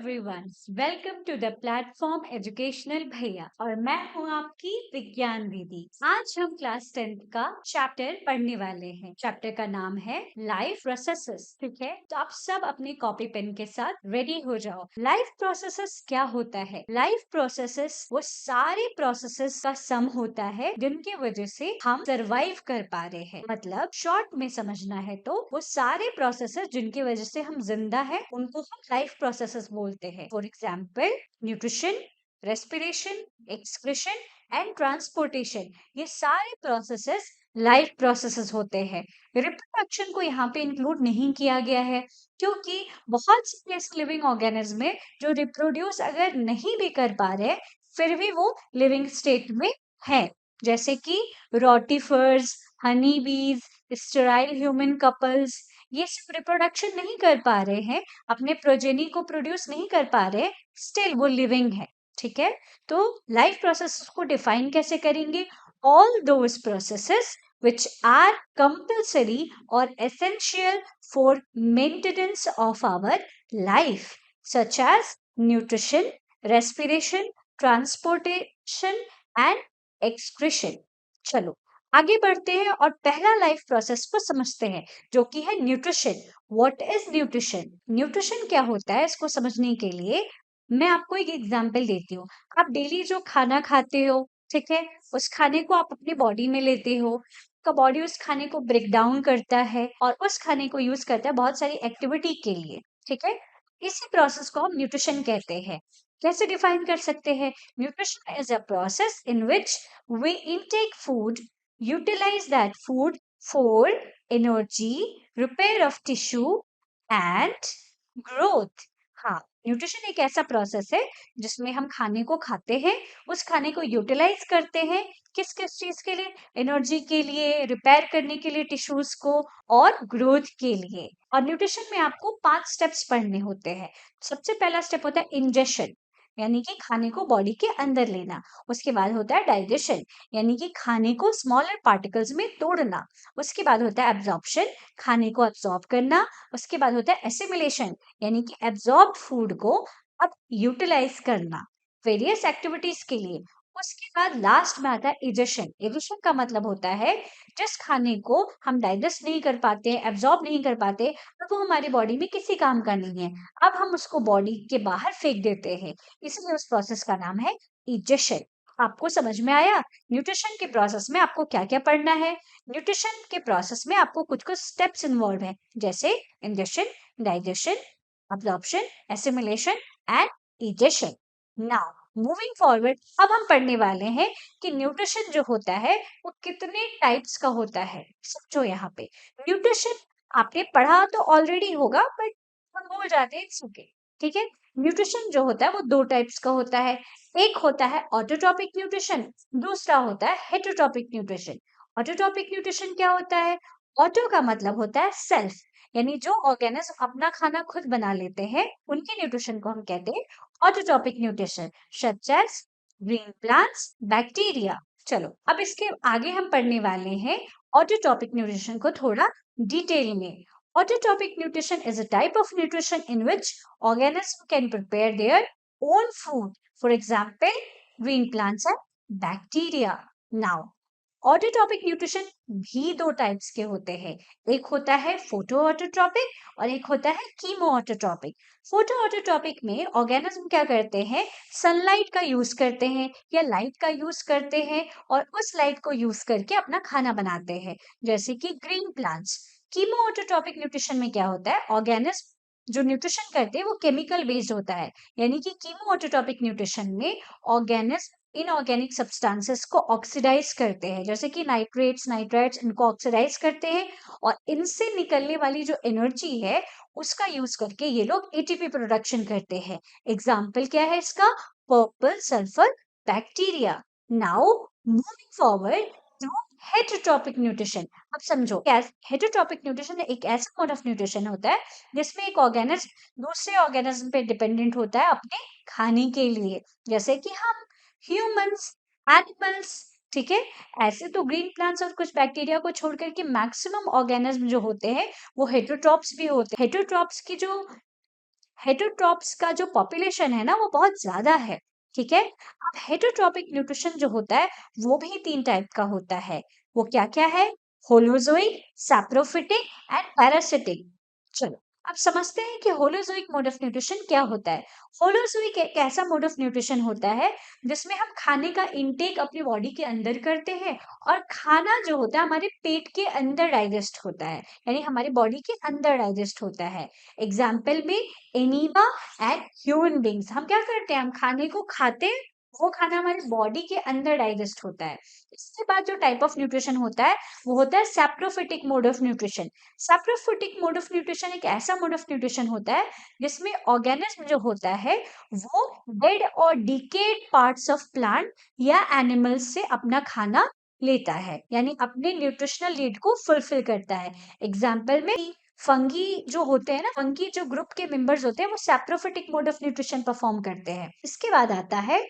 Everyone, welcome to the platform educational भैया और मैं हूँ आपकी विज्ञान दीदी। आज हम क्लास 10th का चैप्टर पढ़ने वाले हैं। चैप्टर का नाम है लाइफ प्रोसेसेस। ठीक है, तो आप सब अपने कॉपी पेन के साथ रेडी हो जाओ। लाइफ प्रोसेसेस क्या होता है? लाइफ प्रोसेसेस वो सारे प्रोसेसेस का सम होता है जिनकी वजह से हम सरवाइव कर पा रहे हैं। मतलब शॉर्ट में समझना है तो वो सारे प्रोसेसेस जिनकी वजह से हम जिंदा है उनको हम लाइफ प्रोसेसेस बोलते हैं। For example nutrition, respiration, excretion and transportation, ये सारे प्रोसेसेस लाइफ प्रोसेसेस होते हैं। रिप्रोडक्शन को यहाँ पे इंक्लूड नहीं किया गया है क्योंकि बहुत से ऐसे लिविंग ऑर्गेनिज्म है जो रिप्रोड्यूस अगर नहीं भी कर पा रहे फिर भी वो लिविंग स्टेट में है, जैसे कि रोटिफर्स, हनी बीज, स्टेराइल ह्यूमन कपल्स। ये सब रिप्रोडक्शन नहीं कर पा रहे हैं, अपने प्रोजेनी को प्रोड्यूस नहीं कर पा रहे, स्टिल वो लिविंग है। ठीक है, तो लाइफ प्रोसेस को डिफाइन कैसे करेंगे? All those processes which are compulsory or essential for maintenance of our life, such as nutrition, respiration, transportation and excretion. चलो आगे बढ़ते हैं और पहला लाइफ प्रोसेस को समझते हैं जो कि है nutrition. What is nutrition? Nutrition क्या होता है इसको समझने के लिए मैं आपको एक एग्जांपल देती हूँ। आप डेली जो खाना खाते हो, ठीक है, उस खाने को आप अपनी बॉडी में लेते हो, आपका बॉडी उस खाने को ब्रेक डाउन करता है और उस खाने को यूज करता है बहुत सारी एक्टिविटी के लिए। ठीक है, इसी प्रोसेस को हम न्यूट्रिशन कहते हैं। कैसे डिफाइन कर सकते हैं? Nutrition is a process in which we intake food, utilize that food for energy, repair of tissue and growth. हाँ, न्यूट्रिशन एक ऐसा प्रोसेस है जिसमें हम खाने को खाते हैं, उस खाने को यूटिलाइज करते हैं किस किस चीज के लिए? एनर्जी के लिए, रिपेयर करने के लिए टिश्यूज को और ग्रोथ के लिए। और न्यूट्रिशन में आपको 5 स्टेप्स पढ़ने होते हैं। सबसे पहला स्टेप होता है इंजेशन, यानी कि खाने को बॉडी के अंदर लेना। उसके बाद होता है डाइजेशन, यानी कि खाने को स्मॉलर पार्टिकल्स में तोड़ना। उसके बाद होता है एब्जॉर्प्शन, खाने को एब्जॉर्ब करना। उसके बाद होता है एसिमिलेशन, यानी कि एब्जॉर्ब फूड को अब यूटिलाइज करना वेरियस एक्टिविटीज के लिए। उसके बाद लास्ट में आता है इजेशन। इजेशन का मतलब होता है जिस खाने को हम डाइजेस्ट नहीं कर पाते, एब्जॉर्ब नहीं कर पाते, अब वो हमारी बॉडी में किसी काम का नहीं है, अब हम उसको बॉडी के बाहर फेंक देते हैं, इसलिए उस प्रोसेस का नाम है इजेशन। आपको समझ में आया? न्यूट्रिशन के प्रोसेस में आपको क्या क्या पढ़ना है? न्यूट्रिशन के प्रोसेस में आपको कुछ कुछ स्टेप्स इन्वॉल्व है, जैसे ingestion, digestion, absorption, assimilation and egestion. Now moving forward, अब हम पढ़ने वाले हैं कि न्यूट्रिशन जो होता है वो कितने टाइप्स का होता है। समझो यहाँ पे न्यूट्रिशन आपने पढ़ा तो ऑलरेडी होगा बट हम भूल जाते हैं, इट्स ओके। ठीक है, न्यूट्रिशन जो होता है वो 2 टाइप्स का होता है। एक होता है ऑटोट्रॉपिक न्यूट्रिशन, दूसरा होता है हेटरोट्रॉपिक न्यूट्रिशन। ऑटोट्रॉपिक न्यूट्रिशन क्या होता है? ऑटो का मतलब होता है सेल्फ, यानी जो ऑर्गेनिज्म अपना खाना खुद बना लेते हैं उनके न्यूट्रिशन को हम कहते हैं autotrophic nutrition, such as green plants, bacteria. चलो अब इसके आगे हम पढ़ने वाले हैं ऑटोट्रॉपिक न्यूट्रिशन को थोड़ा डिटेल में। Autotrophic nutrition is a type of nutrition in which organisms can prepare their own food. For example, green plants and bacteria. Now, autotrophic nutrition भी 2 टाइप्स के होते हैं। एक होता है फोटो ऑटोट्रॉपिक और एक होता है कीमो ऑटोट्रॉपिक। फोटो ऑटोट्रॉपिक में ऑर्गेनिज्म क्या करते हैं? सनलाइट का यूज करते हैं या लाइट का यूज करते हैं और उस लाइट को यूज करके अपना खाना बनाते हैं, जैसे कि green plants. Chemo autotrophic nutrition में क्या होता है? ऑर्गेनिज्म जो न्यूट्रिशन करते हैं वो केमिकल बेस्ड होता है, यानी कि कीमो ऑटोट्रॉपिक न्यूट्रिशन में ऑर्गेनिज्म इनऑर्गेनिक सब्सटेंसेस को ऑक्सीडाइज करते हैं, जैसे कि नाइट्रेट्स, नाइट्राइट्स, इनको ऑक्सीडाइज करते हैं और इनसे निकलने वाली जो एनर्जी है उसका यूज करके ये लोग एटीपी प्रोडक्शन करते हैं। एग्जाम्पल क्या है इसका? Purple sulphur bacteria. Now moving forward to heterotrophic nutrition. अब समझो हेटरोट्रॉपिक न्यूट्रिशन एक ऐसा मोड ऑफ न्यूट्रिशन होता है जिसमें एक ऑर्गेनिज्म दूसरे ऑर्गेनिज्म पे डिपेंडेंट होता है अपने खाने के लिए, जैसे कि हम ह्यूमंस, एनिमल्स। ठीक है, ऐसे तो ग्रीन प्लांट्स और कुछ बैक्टीरिया को छोड़ करके मैक्सिमम ऑर्गेनिज्म जो होते हैं वो हेटरोट्रॉप्स भी होते हैं। हेटरोट्रॉप्स की जो हेटरोट्रॉप्स का जो पॉपुलेशन है ना वो बहुत ज्यादा है। ठीक है, अब हेटरोट्रॉपिक न्यूट्रिशन जो होता है वो भी 3 टाइप का होता है। वो क्या क्या है? Holozoic, saprophytic and parasitic. चलो अब समझते हैं कि होलोजोइक मोड ऑफ न्यूट्रिशन क्या होता है। होलोजोइक एक ऐसा मोड ऑफ न्यूट्रिशन होता है जिसमें हम खाने का इंटेक अपनी बॉडी के अंदर करते हैं और खाना जो होता है हमारे पेट के अंदर डाइजेस्ट होता है, यानी हमारी बॉडी के अंदर डाइजेस्ट होता है। एग्जाम्पल में एनीमा एंड ह्यूमन बींग्स, हम क्या करते हैं, हम खाने को खाते हैं, वो खाना हमारी बॉडी के अंदर डाइजेस्ट होता है। इसके बाद जो टाइप ऑफ न्यूट्रिशन होता है वो होता है saprophytic mode of nutrition. Saprophytic mode of nutrition एक ऐसा मोड ऑफ न्यूट्रिशन होता है जिसमें ऑर्गेनिज्म जो होता है वो डेड और डिकेड पार्ट्स ऑफ प्लांट या एनिमल्स से अपना खाना लेता है, यानी अपने न्यूट्रिशनल नीड को फुलफिल करता है। एग्जाम्पल में फंगी जो होते हैं ना, फंगी जो ग्रुप के मेंबर्स होते हैं वो saprophytic mode of nutrition perform करते हैं। इसके बाद आता है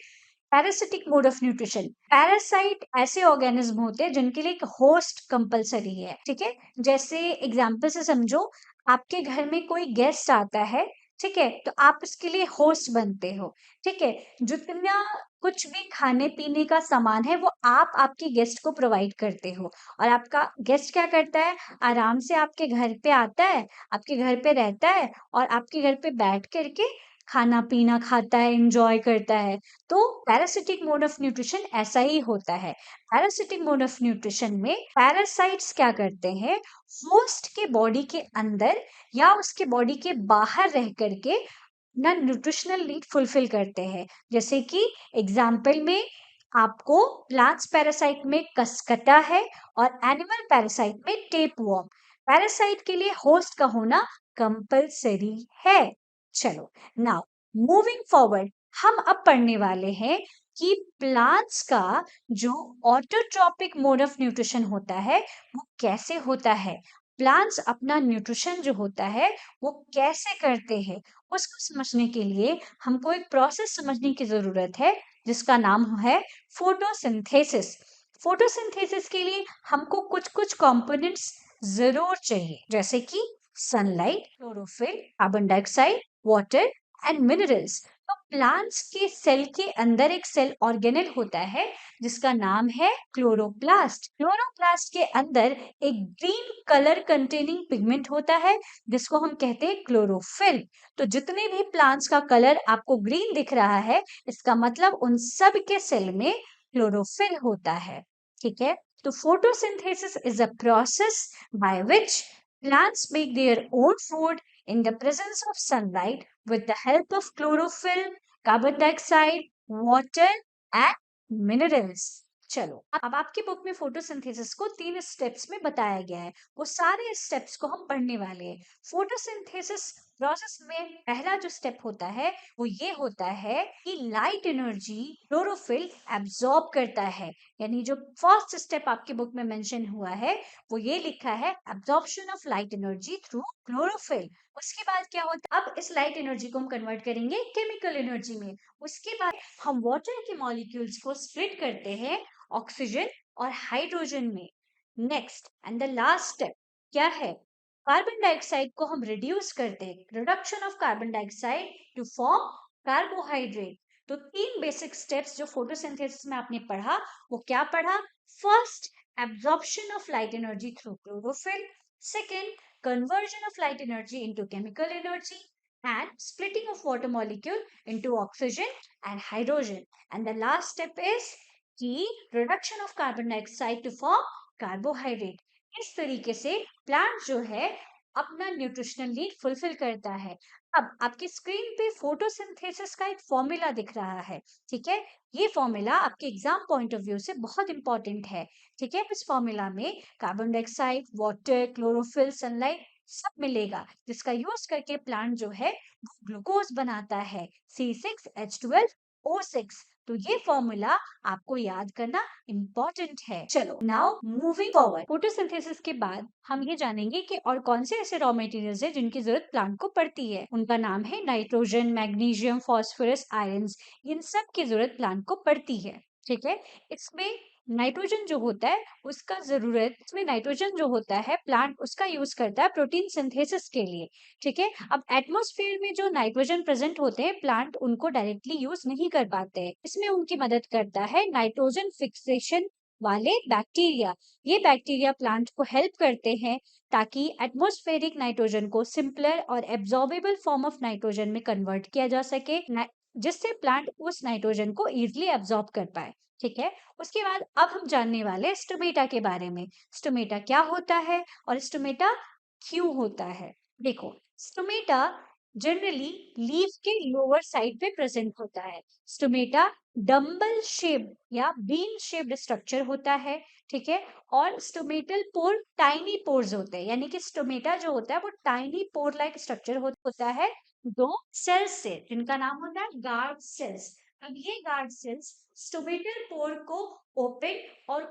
parasitic mode of nutrition. Parasite ऐसे ऑर्गेनिज्म होते हैं जिनके लिए एक होस्ट कंपलसरी है। ठीक है, जैसे एग्जाम्पल से समझो, आपके घर में कोई गेस्ट आता है, ठीक है, तो आप उसके लिए होस्ट बनते हो। ठीक है, जितना कुछ भी खाने पीने का सामान है वो आप आपके गेस्ट को प्रोवाइड करते हो, और आपका गेस्ट क्या करता है, आराम से आपके घर पे आता है, आपके घर पे रहता है और आपके घर पे बैठ करके खाना पीना खाता है, एंजॉय करता है। तो पैरासिटिक मोड ऑफ न्यूट्रिशन ऐसा ही होता है। पैरासिटिक मोड ऑफ न्यूट्रिशन में पैरासाइट्स क्या करते हैं, होस्ट के बॉडी के अंदर या उसके बॉडी के बाहर रह करके अपना न्यूट्रिशनल नीड फुलफिल करते हैं। जैसे कि एग्जाम्पल में आपको प्लांट्स पैरासाइट में कसकटा है और एनिमल पैरासाइट में टेपवर्म। पैरासाइट के लिए होस्ट का होना कंपलसरी है। चलो नाउ मूविंग फॉरवर्ड, हम अब पढ़ने वाले हैं कि प्लांट्स का जो ऑटोट्रॉपिक मोड ऑफ न्यूट्रिशन होता है वो कैसे होता है। प्लांट्स अपना न्यूट्रिशन जो होता है वो कैसे करते हैं, उसको समझने के लिए हमको एक प्रोसेस समझने की जरूरत है जिसका नाम है फोटोसिंथेसिस। फोटोसिंथेसिस के लिए हमको कुछ कुछ कंपोनेंट्स जरूर चाहिए, जैसे कि sunlight, chlorophyll, carbon dioxide, water and minerals. तो प्लांट्स के सेल के अंदर एक सेल ऑर्गेनेल होता है जिसका नाम है क्लोरोप्लास्ट। क्लोरोप्लास्ट के अंदर एक ग्रीन कलर कंटेनिंग पिगमेंट होता है जिसको हम कहते हैं क्लोरोफिल। तो जितने भी प्लांट्स का कलर आपको ग्रीन दिख रहा है, इसका मतलब उन सब के सेल में क्लोरोफिल होता है। ठीक है, तो photosynthesis is a process by which plants make their own food in the presence of sunlight with the help of chlorophyll, carbon dioxide, water and minerals. चलो अब आपकी बुक में फोटोसिंथेसिस को 3 स्टेप्स में बताया गया है, वो सारे स्टेप्स को हम पढ़ने वाले हैं। फोटोसिंथेसिस प्रोसेस में पहला जो स्टेप होता है वो ये होता है कि लाइट एनर्जी क्लोरोफिल एब्जॉर्ब करता है, यानी जो फर्स्ट स्टेप आपकी बुक में मेंशन हुआ है वो ये लिखा है absorption of light energy through chlorophyll. उसके बाद क्या होता है, अब इस लाइट एनर्जी को हम कन्वर्ट करेंगे केमिकल एनर्जी में। उसके बाद हम वाटर के मॉलिक्यूल्स को स्प्लिट करते हैं ऑक्सीजन और हाइड्रोजन में। Next and the last step क्या है, कार्बन डाइऑक्साइड को हम रिड्यूस करते हैं, reduction of carbon dioxide to form carbohydrate. तो 3 बेसिक स्टेप्स जो फोटोसिंथेसिस में आपने पढ़ा वो क्या पढ़ा, first absorption of light energy through chlorophyll, second conversion of light energy into chemical energy, and splitting of water molecule into oxygen and hydrogen, and the last step is the reduction of carbon dioxide to form carbohydrate। इस तरीके से plant जो है अपना nutritional need fulfil करता है। अब आपकी स्क्रीन पे फोटोसिंथेसिस का एक फॉर्मूला दिख रहा है। ठीक है, ये फॉर्मूला आपके एग्जाम पॉइंट ऑफ व्यू से बहुत इंपॉर्टेंट है। ठीक है, इस फॉर्मूला में carbon dioxide, water, chlorophyll, sunlight सब मिलेगा जिसका यूज करके प्लांट जो है वो ग्लूकोज बनाता है C6H12O6। तो ये फॉर्मूला आपको याद करना इम्पोर्टेंट है। चलो नाउ मूविंग फॉरवर्ड, फोटोसिंथेसिस के बाद हम ये जानेंगे कि और कौन से ऐसे रॉ मटेरियल्स है जिनकी जरूरत प्लांट को पड़ती है। उनका नाम है नाइट्रोजन, मैग्नीशियम, फास्फोरस, आयरन। इन सब की जरूरत प्लांट को पड़ती है। ठीक है, इसमें नाइट्रोजन जो होता है उसका जरूरत, इसमें नाइट्रोजन जो होता है प्लांट उसका यूज करता है प्रोटीन सिंथेसिस के लिए। ठीक है, अब एटमॉस्फेयर में जो नाइट्रोजन प्रेजेंट होते हैं प्लांट उनको डायरेक्टली यूज नहीं कर पाते हैं, इसमें उनकी मदद करता है नाइट्रोजन फिक्सेशन वाले बैक्टीरिया। ये बैक्टीरिया प्लांट को हेल्प करते हैं ताकि एटमॉस्फेरिक नाइट्रोजन को सिंपलर और एब्जॉर्बेबल फॉर्म ऑफ नाइट्रोजन में कन्वर्ट किया जा सके, जिससे प्लांट उस नाइट्रोजन को इजिली एब्जॉर्ब कर पाए। ठीक है, उसके बाद अब हम जानने वाले हैं स्टोमेटा के बारे में। स्टोमेटा क्या होता है और स्टोमेटा क्यों होता है? देखो, स्टोमेटा जनरली लीफ के लोअर साइड पे प्रेजेंट होता है। स्टोमेटा डम्बल शेप या बीन शेप्ड स्ट्रक्चर होता है। ठीक है, और स्टोमेटल पोर टाइनी पोर्स होते हैं, यानी कि स्टोमेटा जो होता है वो टाइनी पोर लाइक स्ट्रक्चर होता है दो सेल्स से, जिनका नाम होता है गार्ड सेल्स। अब ये गार्ड सेल्स स्टोमेटल पोर को ओपन और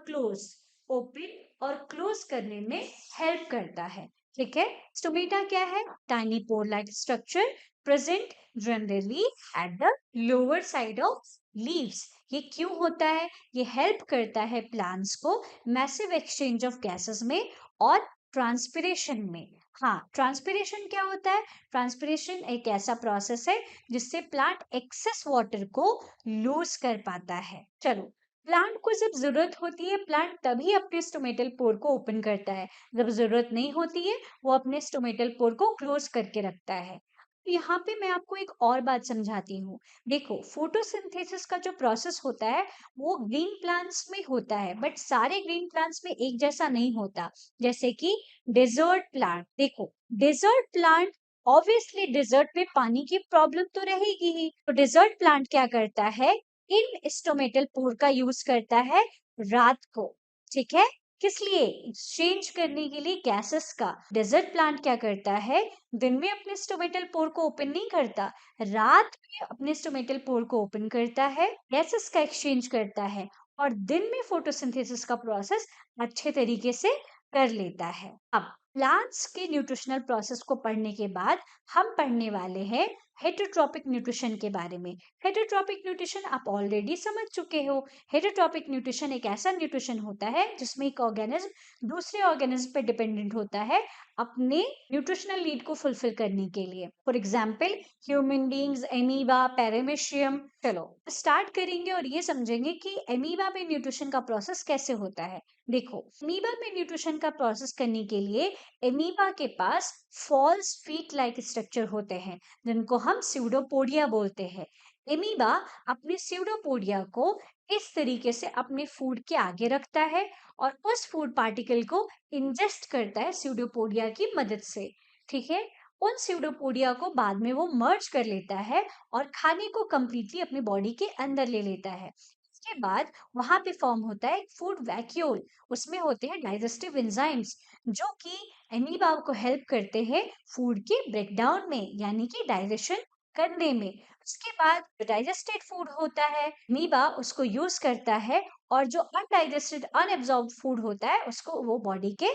क्लोज करने में हेल्प करता है। ठीक है, स्टोमेटा क्या है? Tiny pore like structure present generally at the lower side of leaves. ये क्यों होता है? ये हेल्प करता है प्लांट्स को मैसिव एक्सचेंज ऑफ गैसेस में और ट्रांसपिरेशन में। हाँ, ट्रांसपिरेशन क्या होता है? ट्रांसपिरेशन एक ऐसा प्रोसेस है जिससे प्लांट एक्सेस वाटर को लूज कर पाता है। चलो, प्लांट को जब जरूरत होती है प्लांट तभी अपने स्टोमेटल पोर को ओपन करता है, जब जरूरत नहीं होती है वो अपने स्टोमेटल पोर को क्लोज करके रखता है। यहाँ पे मैं आपको एक और बात समझाती हूँ। देखो, फोटोसिंथेसिस का जो प्रोसेस होता है वो ग्रीन प्लांट्स में होता है, बट सारे ग्रीन प्लांट्स में एक जैसा नहीं होता। जैसे कि डेजर्ट प्लांट, देखो डेजर्ट प्लांट, ऑब्वियसली डेजर्ट में पानी की प्रॉब्लम तो रहेगी ही, तो डेजर्ट प्लांट क्या करता है? इन स्टोमेटल पोर का यूज करता है रात को। ठीक है, किस लिए? एक्सचेंज करने के लिए गैसेस का। डेजर्ट प्लांट क्या करता है? दिन में अपने स्टोमेटल पोर को ओपन नहीं करता, रात में अपने स्टोमेटल पोर को ओपन करता है, गैसेस का एक्सचेंज करता है और दिन में फोटोसिंथेसिस का प्रोसेस अच्छे तरीके से कर लेता है। अब प्लांट्स के न्यूट्रिशनल प्रोसेस को पढ़ने के बाद हम पढ़ने वाले हैं हेटरोट्रॉपिक न्यूट्रिशन के बारे में। हेटरोट्रॉपिक न्यूट्रिशन आप ऑलरेडी समझ चुके हो। हेटरोट्रॉपिक न्यूट्रिशन एक ऐसा न्यूट्रिशन होता है जिसमें एक ऑर्गेनिज्म दूसरे ऑर्गेनिज्म पे डिपेंडेंट होता है अपने न्यूट्रिशनल नीड को फुलफिल करने के लिए। For example human beings, amoeba, paramecium. चलो स्टार्ट करेंगे और ये समझेंगे कि एमीबा में न्यूट्रिशन का प्रोसेस कैसे होता है। देखो, एमीबा में न्यूट्रिशन का प्रोसेस करने के लिए एमीबा के पास फॉल्स फीट लाइक स्ट्रक्चर होते हैं जिनको हम स्यूडोपोडिया बोलते हैं। एमीबा अपने स्यूडोपोडिया को इस तरीके से अपने फूड के आगे रखता है और उस फूड पार्टिकल को इंजेस्ट करता है स्यूडोपोडिया की मदद से। ठीक है, उन स्यूडोपोडिया को बाद में वो मर्ज कर लेता है और खाने को कंप्लीटली अपनी बॉडी के अंदर ले लेता है। इसके बाद वहां पे फॉर्म होता है फूड वैक्यूल। उसमें होते हैं डाइजेस्टिव एंजाइम्स जो कि एमीबा को हेल्प करते हैं फूड के ब्रेकडाउन में, यानी कि डाइजेशन करने में। उसके बाद जो डाइजेस्टेड फूड होता है एमीबा उसको यूज करता है और जो अनडाइजेस्टेड अनएब्सॉर्ब्ड फूड होता है उसको वो बॉडी के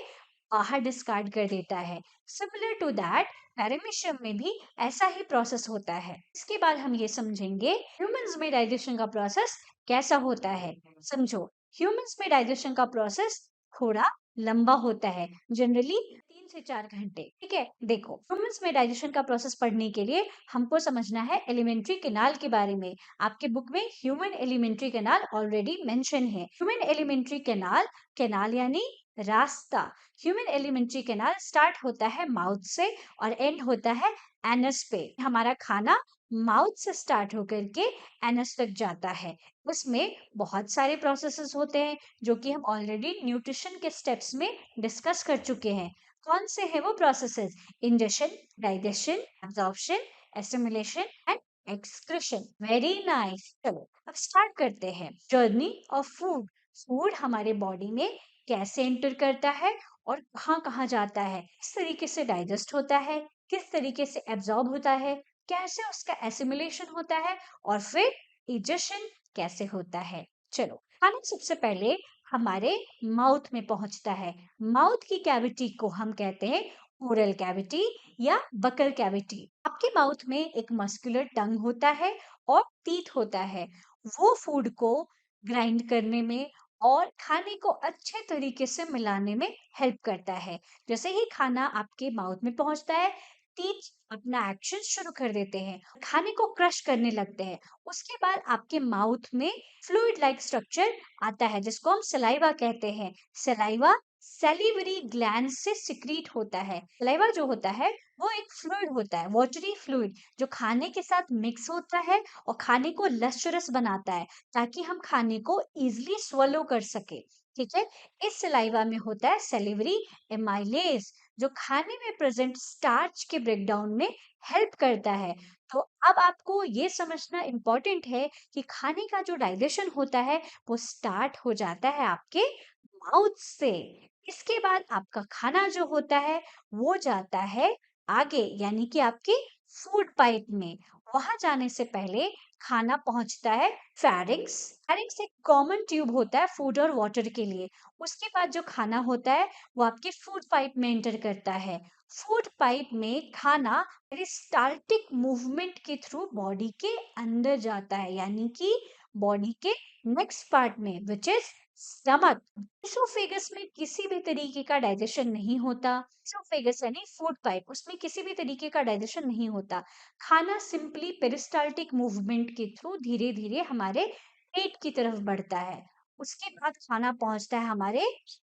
बाहर डिस्कार्ड कर देता है। सिमिलर टू दैट पैरामीशियम में भी ऐसा ही प्रोसेस होता है। इसके बाद हम ये समझेंगे ह्यूमंस में डाइजेशन का प्रोसेस कैसा होता है। समझो, ह्यूमंस में डाइजेशन का प्रोसेस थोड़ा लंबा होता है, जनरली 3 से 4 घंटे। ठीक है, देखो ह्यूमंस में डाइजेशन का प्रोसेस पढ़ने के लिए हमको समझना है एलिमेंट्री कैनाल के बारे में। आपके बुक में human alimentary canal already mention है। ह्यूमन एलिमेंट्री कैनाल, कैनाल यानी रास्ता। ह्यूमन एलिमेंट्री कैनाल स्टार्ट होता है माउथ से और एंड होता है एनस पे। हमारा खाना माउथ से स्टार्ट होकर के एनस तक जाता है। उसमें बहुत सारे प्रोसेसेस होते हैं जो कि हम ऑलरेडी न्यूट्रिशन के स्टेप्स में डिस्कस कर चुके हैं। कौन से हैं वो processes? Ingestion, digestion, absorption, assimilation and excretion. Very nice. चलो अब स्टार्ट करते हैं जर्नी ऑफ फूड। फूड हमारे बॉडी में कैसे एंटर करता है और कहाँ कहाँ जाता है, किस तरीके से डाइजेस्ट होता है, किस तरीके से एब्जॉर्ब होता है, कैसे उसका एसिमिलेशन होता है और फिर डाइजेशन कैसे होता है। चलो, खाना सबसे पहले हमारे माउथ में पहुंचता है। माउथ की कैविटी को हम कहते हैं ओरल कैविटी या बकल कैविटी। आपके माउथ में एक मस्कुलर टंग होता है और टीथ होता है। वो फूड को ग्राइंड करने में और खाने को अच्छे तरीके से मिलाने में हेल्प करता है। जैसे ही खाना आपके माउथ में पहुंचता है, टीथ अपना एक्शन शुरू कर देते हैं, खाने को क्रश करने लगते हैं। उसके बाद आपके माउथ में फ्लूइड लाइक स्ट्रक्चर आता है, जिसको हम सलाइवा कहते हैं। सलाइवा सैलिवरी ग्लैंड से सिक्रीट होता है। सलाइवा जो होता है वो एक फ्लूइड होता है, वाटरी फ्लूइड, जो खाने के साथ मिक्स होता है और खाने को लस्ट्रस बनाता है, ताकि हम खाने को इजिली स्वलो कर सके। ठीक है। इस सलाइवा में होता है सेलिवरी एमाइलेज, जो खाने में प्रेजेंट स्टार्च के ब्रेकडाउन में हेल्प करता है। तो अब आपको ये समझना इम्पोर्टेंट है कि खाने का जो डाइजेशन होता है वो स्टार्ट हो जाता है आपके माउथ से। इसके बाद आपका खाना जो होता है वो जाता है आगे, यानी कि आपकी फूड पाइप में। वहां जाने से पहले खाना पहुंचता है फेरिंक्स। फेरिंक्स एक कॉमन ट्यूब होता है फूड और वाटर के लिए। उसके बाद जो खाना होता है वो आपके फूड पाइप में एंटर करता है। फूड पाइप में खाना पेरिस्टाल्टिक मूवमेंट के थ्रू बॉडी के अंदर जाता है, यानी कि बॉडी के नेक्स्ट पार्ट में, विच इज स्टमक। इसोफेगस में किसी भी तरीके का डाइजेशन नहीं होता। इसोफेगस यानी फूड पाइप, उसमें किसी भी तरीके का डाइजेशन नहीं होता। खाना सिंपली पेरिस्टाल्टिक मूवमेंट के थ्रू धीरे धीरे हमारे पेट की तरफ बढ़ता है। उसके बाद खाना पहुंचता है हमारे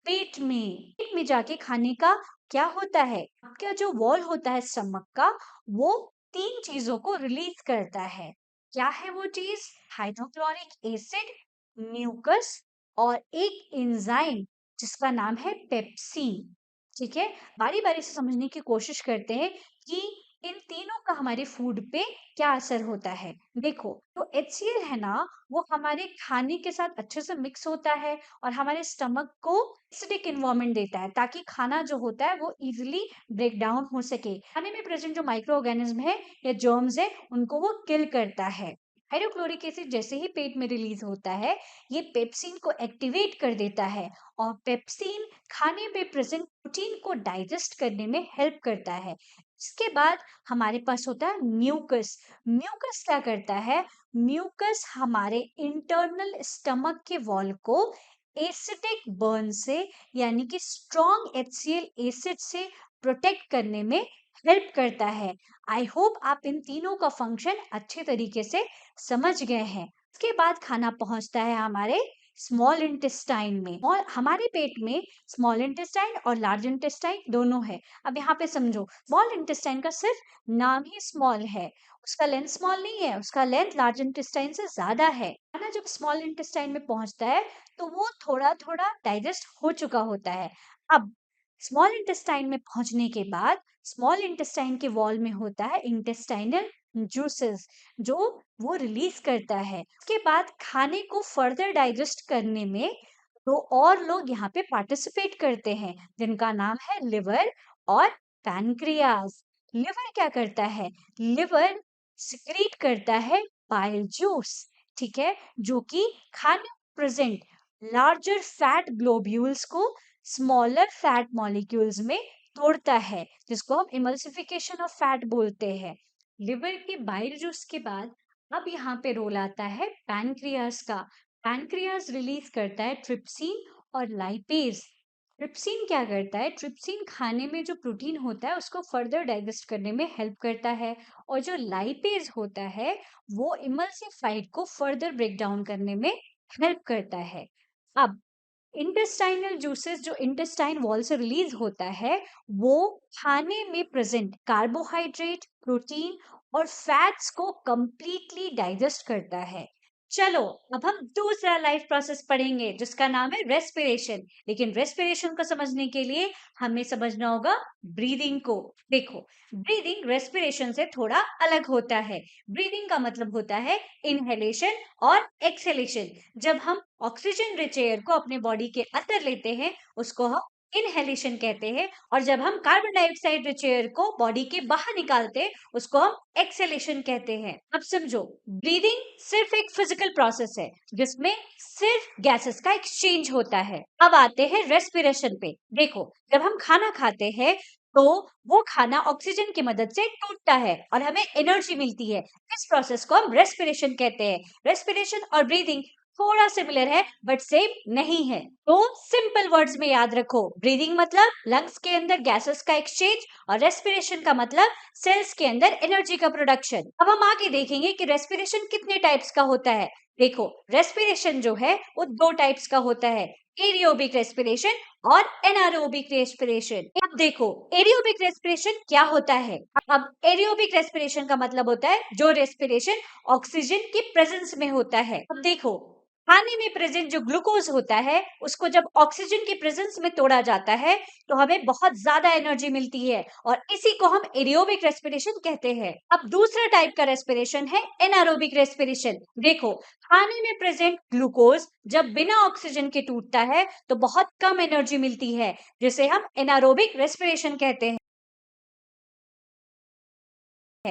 पेट में। पेट में जाके खाने का क्या होता है, आपका जो वॉल होता है स्टमक का, वो तीन चीजों को रिलीज करता है। क्या है वो चीज? हाइड्रोक्लोरिक एसिड, म्यूकस और एक एंजाइम जिसका नाम है पेप्सिन। ठीक है। बारी बारी से समझने की कोशिश करते हैं कि इन तीनों का हमारे फूड पे क्या असर होता है। देखो, तो HCl है ना, वो हमारे खाने के साथ अच्छे से मिक्स होता है और हमारे स्टमक को एसिडिक इन्वायरमेंट देता है, ताकि खाना जो होता है वो इजिली ब्रेक डाउन हो सके। खाने में प्रेजेंट जो माइक्रो ऑर्गेनिज्म है या जर्म्स है, उनको वो किल करता है। हाइड्रोक्लोरिक एसिड जैसे ही पेट में रिलीज होता है, ये पेप्सिन को एक्टिवेट कर देता है, और पेप्सिन खाने में प्रेजेंट प्रोटीन को डाइजेस्ट करने में हेल्प करता है। इसके बाद हमारे पास होता है म्यूकस। म्यूकस क्या करता है? म्यूकस हमारे इंटरनल स्टमक के वॉल को एसिडिक बर्न से, यानी कि स्ट्रॉन्ग HCl एसिड से प्रोटेक्ट करने में हेल्प करता है। आई होप आप इन तीनों का फंक्शन अच्छे तरीके से समझ गए हैं। इसके बाद खाना पहुंचता है हमारे स्मॉल इंटेस्टाइन में। और हमारे पेट में स्मॉल इंटेस्टाइन और लार्ज इंटेस्टाइन दोनों है। अब यहाँ पे समझो, स्मॉल इंटेस्टाइन का सिर्फ नाम ही स्मॉल है, उसका लेंथ स्मॉल नहीं है, उसका लेंथ लार्ज इंटेस्टाइन से ज्यादा है। खाना जब स्मॉल इंटेस्टाइन में पहुंचता है तो वो थोड़ा थोड़ा डाइजेस्ट हो चुका होता है। अब स्मॉल इंटेस्टाइन में पहुंचने के बाद स्मॉल इंटेस्टाइन के वॉल में होता है इंटेस्टाइनल जूसेस, जो वो रिलीज करता है। उसके बाद खाने को फर्दर डाइजेस्ट करने में दो और लोग यहाँ पे पार्टिसिपेट करते हैं, जिनका नाम है लिवर और पैनक्रियाज। लिवर क्या करता है? लिवर सिक्रीट करता है बाइल जूस। ठीक है। जो कि खाने प्रेजेंट लार्जर फैट ग्लोब्यूल्स को स्मॉलर फैट मॉलिक्यूल्स में तोड़ता है, जिसको हम इमल्सिफिकेशन ऑफ फैट बोलते हैं। लिवर के बाइल जूस के बाद अब यहाँ पे रोल आता है पैनक्रियास का। पैनक्रियास रिलीज करता है ट्रिप्सिन और लाइपेज। ट्रिप्सिन क्या करता है? ट्रिप्सिन खाने में जो प्रोटीन होता है उसको फर्दर डाइजेस्ट करने में हेल्प करता है, और जो लाइपेज होता है वो इमल्सिफाइड को फर्दर ब्रेक डाउन करने में हेल्प करता है। अब इंटेस्टाइनल जूसेस जो इंटेस्टाइन वॉल से रिलीज होता है, वो खाने में प्रेजेंट कार्बोहाइड्रेट, प्रोटीन और फैट्स को कंप्लीटली डाइजेस्ट करता है। चलो, अब हम दूसरा लाइफ प्रोसेस पढ़ेंगे जिसका नाम है रेस्पिरेशन। लेकिन रेस्पिरेशन को समझने के लिए हमें समझना होगा ब्रीदिंग को। देखो, ब्रीदिंग रेस्पिरेशन से थोड़ा अलग होता है। ब्रीदिंग का मतलब होता है इनहेलेशन और एक्सहेलेशन। जब हम ऑक्सीजन रिच एयर को अपने बॉडी के अंदर लेते हैं, उसको हम इनहेलेशन कहते हैं, और जब हम कार्बन डाइऑक्साइड रिच एयर को बॉडी के बाहर निकालते हैं, उसको हम एक्सहेलेशन कहते हैं। अब समझो, ब्रीदिंग सिर्फ एक फिजिकल प्रोसेस है जिसमें सिर्फ गैसेस का एक्सचेंज होता है। अब आते हैं रेस्पिरेशन पे। देखो, जब हम खाना खाते हैं तो वो खाना ऑक्सीजन की मदद से टूटता है और हमें एनर्जी मिलती है। इस प्रोसेस को हम रेस्पिरेशन कहते हैं। रेस्पिरेशन और ब्रीदिंग थोड़ा सिमिलर है बट सेम नहीं है। तो सिंपल वर्ड्स में याद रखो, ब्रीदिंग मतलब लंग्स के अंदर गैसेस का एक्सचेंज और रेस्पिरेशन का मतलब सेल्स के अंदर एनर्जी का प्रोडक्शन। अब हम आगे देखेंगे कि रेस्पिरेशन कितने टाइप्स का होता है। देखो, रेस्पिरेशन जो है वो दो टाइप्स का होता है, एरियोबिक रेस्पिरेशन और एनारोबिक रेस्पिरेशन। अब देखो, एरियोबिक रेस्पिरेशन क्या होता है। अब एरियोबिक रेस्पिरेशन का मतलब होता है जो रेस्पिरेशन ऑक्सीजन के प्रेजेंस में होता है। अब देखो, खाने में प्रेजेंट जो ग्लूकोज होता है उसको जब ऑक्सीजन के प्रेजेंस में तोड़ा जाता है तो हमें बहुत ज्यादा एनर्जी मिलती है और इसी को हम एरियोबिक रेस्पिरेशन कहते हैं। अब दूसरा टाइप का रेस्पिरेशन है एनारोबिक रेस्पिरेशन। देखो, खाने में प्रेजेंट ग्लूकोज जब बिना ऑक्सीजन के टूटता है तो बहुत कम एनर्जी मिलती है, जिसे हम एनारोबिक रेस्पिरेशन कहते हैं।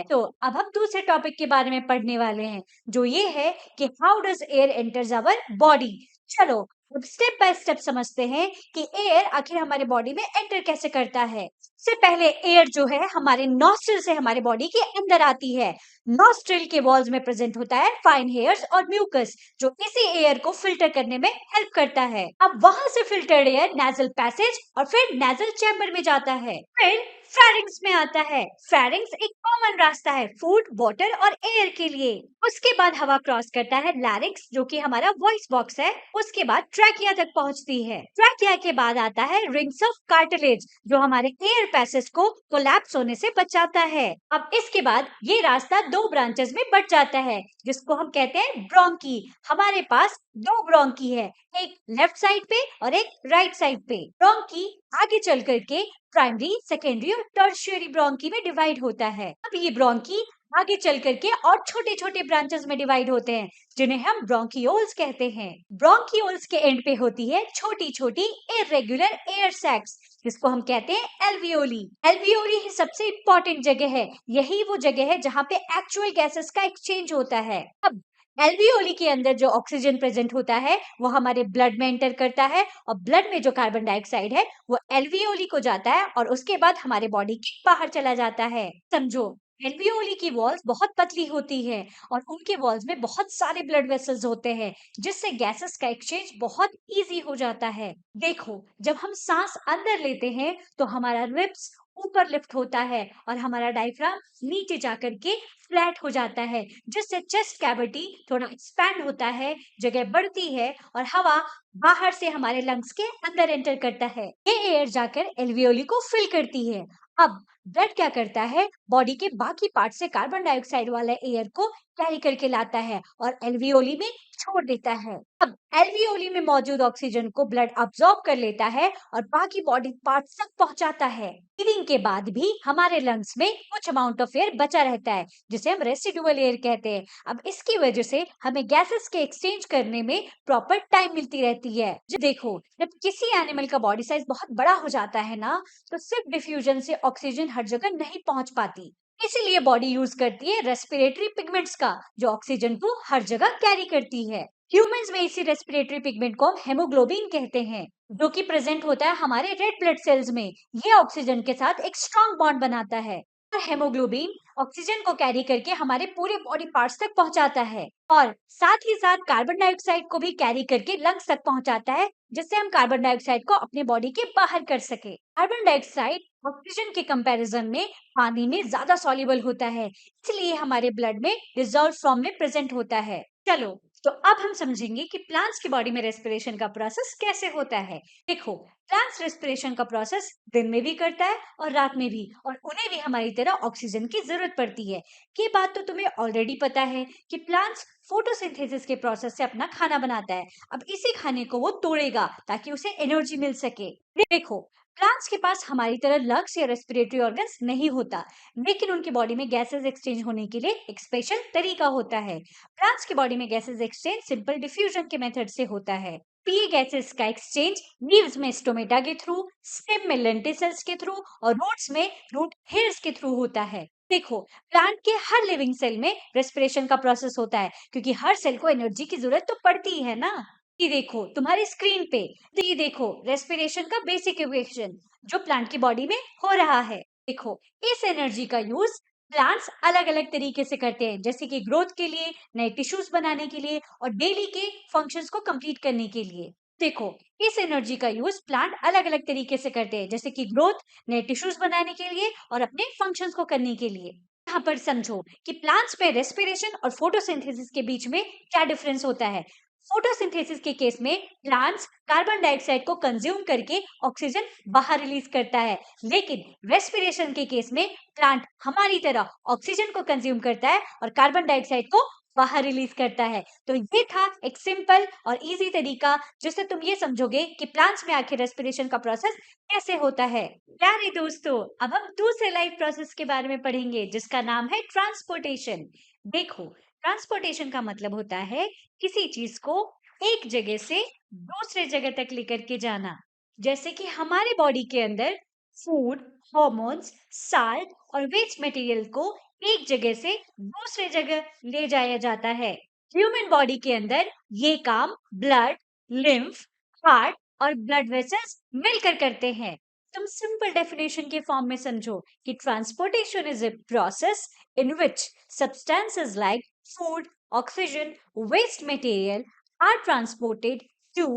तो अब हम दूसरे टॉपिक के बारे में पढ़ने वाले हैं, जो ये है कि how does air enters our body. चलो अब स्टेप बाय स्टेप समझते हैं कि एयर आखिर हमारे बॉडी में एंटर कैसे करता है। सबसे पहले एयर जो है हमारे नॉस्ट्रिल से हमारे बॉडी के अंदर आती है। नॉस्ट्रिल के वॉल्स में प्रेजेंट होता है फाइन हेयर्स और म्यूकस, जो इसी एयर को फिल्टर करने में हेल्प करता है। अब वहां से फिल्टर्ड एयर नेजल पैसेज और फिर नेजल चैम्बर में जाता है, फिर फेरिंग्स में आता है। फेरिंग्स एक कॉमन रास्ता है फूड, वाटर और एयर के लिए। उसके बाद हवा क्रॉस करता है लैरिंक्स, जो कि हमारा वॉइस बॉक्स है। उसके बाद ट्रैकिया तक पहुंचती है। ट्रैकिया के बाद आता है रिंग्स ऑफ कार्टिलेज, जो हमारे एयर पैसेज को कोलैप्स होने से बचाता है। अब इसके बाद ये रास्ता दो ब्रांचेस में बट जाता है, जिसको हम कहते हैं ब्रोंकी। हमारे पास दो ब्रोंकी है, एक लेफ्ट साइड पे और एक राइट साइड पे। ब्रोंकी आगे चल करके प्राइमरी, सेकेंडरी और टर्शियरी ब्रोंकी में डिवाइड होता है। अब ये ब्रोंकी आगे चल करके और छोटे छोटे ब्रांचेस में डिवाइड होते हैं, जिन्हें हम ब्रोंकियोल्स कहते हैं। ब्रोंकियोल्स के एंड पे होती है छोटी छोटी इरेगुलर एयर सैक्स, जिसको हम कहते हैं एल्वियोली। एल्वियोली ही सबसे इंपॉर्टेंट जगह है, यही वो जगह है जहाँ पे एक्चुअल गैसेस का एक्सचेंज होता है। अब एल्वियोली के अंदर जो ऑक्सीजन प्रेजेंट होता है वो हमारे ब्लड में एंटर करता है और ब्लड में जो कार्बन डाइऑक्साइड है वो एल्वियोली को जाता है और उसके बाद हमारे बॉडी के बाहर चला जाता है। समझो, एल्वियोली की वॉल्स बहुत पतली होती है और उनके वॉल्स में बहुत सारे ब्लड वेसल्स होते हैं, जिससे गैसेस का एक्सचेंज बहुत इजी हो जाता है। देखो, जब हम सांस अंदर लेते हैं तो हमारा रिब्स ऊपर लिफ्ट होता है और हमारा डायफ्राम नीचे जाकर के फ्लैट हो जाता है, जिससे चेस्ट कैविटी थोड़ा एक्सपैंड होता है, जगह बढ़ती है और हवा बाहर से हमारे लंग्स के अंदर एंटर करता है। ये एयर जाकर एल्वियोली को फिल करती है। अब ब्लड क्या करता है, बॉडी के बाकी पार्ट से कार्बन डाइऑक्साइड वाला एयर को कैरी करके लाता है और एल्वियोली में छोड़ देता है। अब एल्वियोली में मौजूद ऑक्सीजन को ब्लड अब्सॉर्ब कर लेता है और बाकी बॉडी पार्ट्स तक पहुंचाता है। ब्रीदिंग के बाद भी हमारे लंग्स में कुछ अमाउंट ऑफ एयर बचा रहता है, जिसे हम रेसिडुअल एयर कहते हैं। अब इसकी वजह से हमें गैसेस के एक्सचेंज करने में प्रॉपर टाइम मिलती रहती है। देखो, जब किसी एनिमल का बॉडी साइज बहुत बड़ा हो जाता है ना, तो सिर्फ डिफ्यूजन से ऑक्सीजन हर जगह नहीं पहुंच पाती। इसीलिए बॉडी यूज करती है रेस्पिरेटरी पिगमेंट्स का, जो ऑक्सीजन को हर जगह कैरी करती है। ह्यूमंस में इसी रेस्पिरेटरी पिगमेंट को हम हेमोग्लोबिन कहते हैं, जो कि प्रेजेंट होता है हमारे रेड ब्लड सेल्स में। ये ऑक्सीजन के साथ एक स्ट्रॉन्ग बॉन्ड बनाता है और हेमोग्लोबिन ऑक्सीजन को कैरी करके हमारे पूरे बॉडी पार्ट्स तक पहुंचाता है और साथ ही साथ कार्बन डाइऑक्साइड को भी कैरी करके लंग्स तक पहुंचाता है, जिससे हम कार्बन डाइऑक्साइड को अपने बॉडी के बाहर कर सके। कार्बन डाइऑक्साइड ऑक्सीजन के कंपैरिजन में पानी में ज्यादा सॉल्युबल होता है, इसलिए हमारे ब्लड में डिजॉल्व फॉर्म में प्रेजेंट होता है। चलो, तो अब हम समझेंगे कि प्लांट्स की बॉडी में रेस्पिरेशन का प्रोसेस कैसे होता है। देखो, प्लांट्स रेस्पिरेशन का प्रोसेस दिन में भी करता है और रात में भी, और उन्हें भी हमारी तरह ऑक्सीजन की जरूरत पड़ती है। ये बात तो तुम्हें ऑलरेडी पता है कि प्लांट्स फोटोसिंथेसिस के प्रोसेस से अपना खाना बनाता है। अब इसी खाने को वो तोड़ेगा ताकि उसे एनर्जी मिल सके। देखो, प्लांट्स के पास हमारी तरह लंग्स या रेस्पिरेटरी ऑर्गन्स नहीं होता, लेकिन उनकी बॉडी में गैसेस एक्सचेंज होने के लिए एक स्पेशल तरीका होता है। प्लांट्स की बॉडी में गैसेस एक्सचेंज सिंपल डिफ्यूजन के मेथड से होता है। ये गैसेस का एक्सचेंज लीव्स में स्टोमेटा के थ्रू, स्टेम में लेंटिसल्स के थ्रू और रूट्स में रूट हेयर्स के थ्रू होता है। देखो, प्लांट के हर लिविंग सेल में रेस्पिरेशन का प्रोसेस होता है, क्योंकि हर सेल को एनर्जी की जरूरत तो पड़ती है ना। ये देखो तुम्हारी स्क्रीन पे, तो ये देखो रेस्पिरेशन का बेसिक इक्वेशन जो प्लांट की बॉडी में हो रहा है। देखो, इस एनर्जी का यूज प्लांट्स अलग अलग तरीके से करते हैं, जैसे कि ग्रोथ के लिए, नए टिश्यूज बनाने के लिए और डेली के फंक्शंस को कंप्लीट करने के लिए। देखो, इस एनर्जी का यूज प्लांट अलग अलग तरीके से करते हैं, जैसे कि ग्रोथ, नए टिश्यूज बनाने के लिए और अपने फंक्शंस को करने के लिए। यहाँ पर समझो कि प्लांट्स में रेस्पिरेशन और फोटोसिंथेसिस के बीच में क्या डिफरेंस होता है। फोटोसिंथेसिस के केस में प्लांट्स कार्बन डाइऑक्साइड को कंज्यूम करके ऑक्सीजन बाहर रिलीज करता है, लेकिन रेस्पिरेशन के केस में प्लांट हमारी तरह ऑक्सीजन को कंज्यूम करता है और कार्बन डाइऑक्साइड को बाहर रिलीज करता है। तो ये था एक सिंपल और इजी तरीका, जिससे तुम ये समझोगे कि प्लांट्स में आखिर रेस्पिरेशन का प्रोसेस कैसे होता है। प्यारे दोस्तों, अब हम दूसरे लाइफ प्रोसेस के बारे में पढ़ेंगे, जिसका नाम है ट्रांसपोर्टेशन। देखो, ट्रांसपोर्टेशन का मतलब होता है किसी चीज को एक जगह से दूसरे जगह तक लेकर के जाना। जैसे कि हमारे बॉडी के अंदर फूड, हॉर्मोन्स, साल्ट और वेस्ट मटेरियल को एक जगह से दूसरे जगह ले जाया जाता है। ह्यूमन बॉडी के अंदर ये काम ब्लड, लिम्फ, हार्ट और ब्लड वेसल्स मिलकर करते हैं। तुम सिंपल डेफिनेशन के फॉर्म में समझो कि transportation is a process in which substances like food, oxygen, waste material are transported to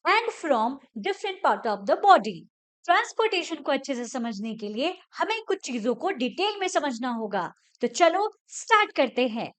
and from different part of the body. Transportation को अच्छे से समझने के लिए हमें कुछ चीजों को डिटेल में समझना होगा। तो चलो स्टार्ट करते हैं।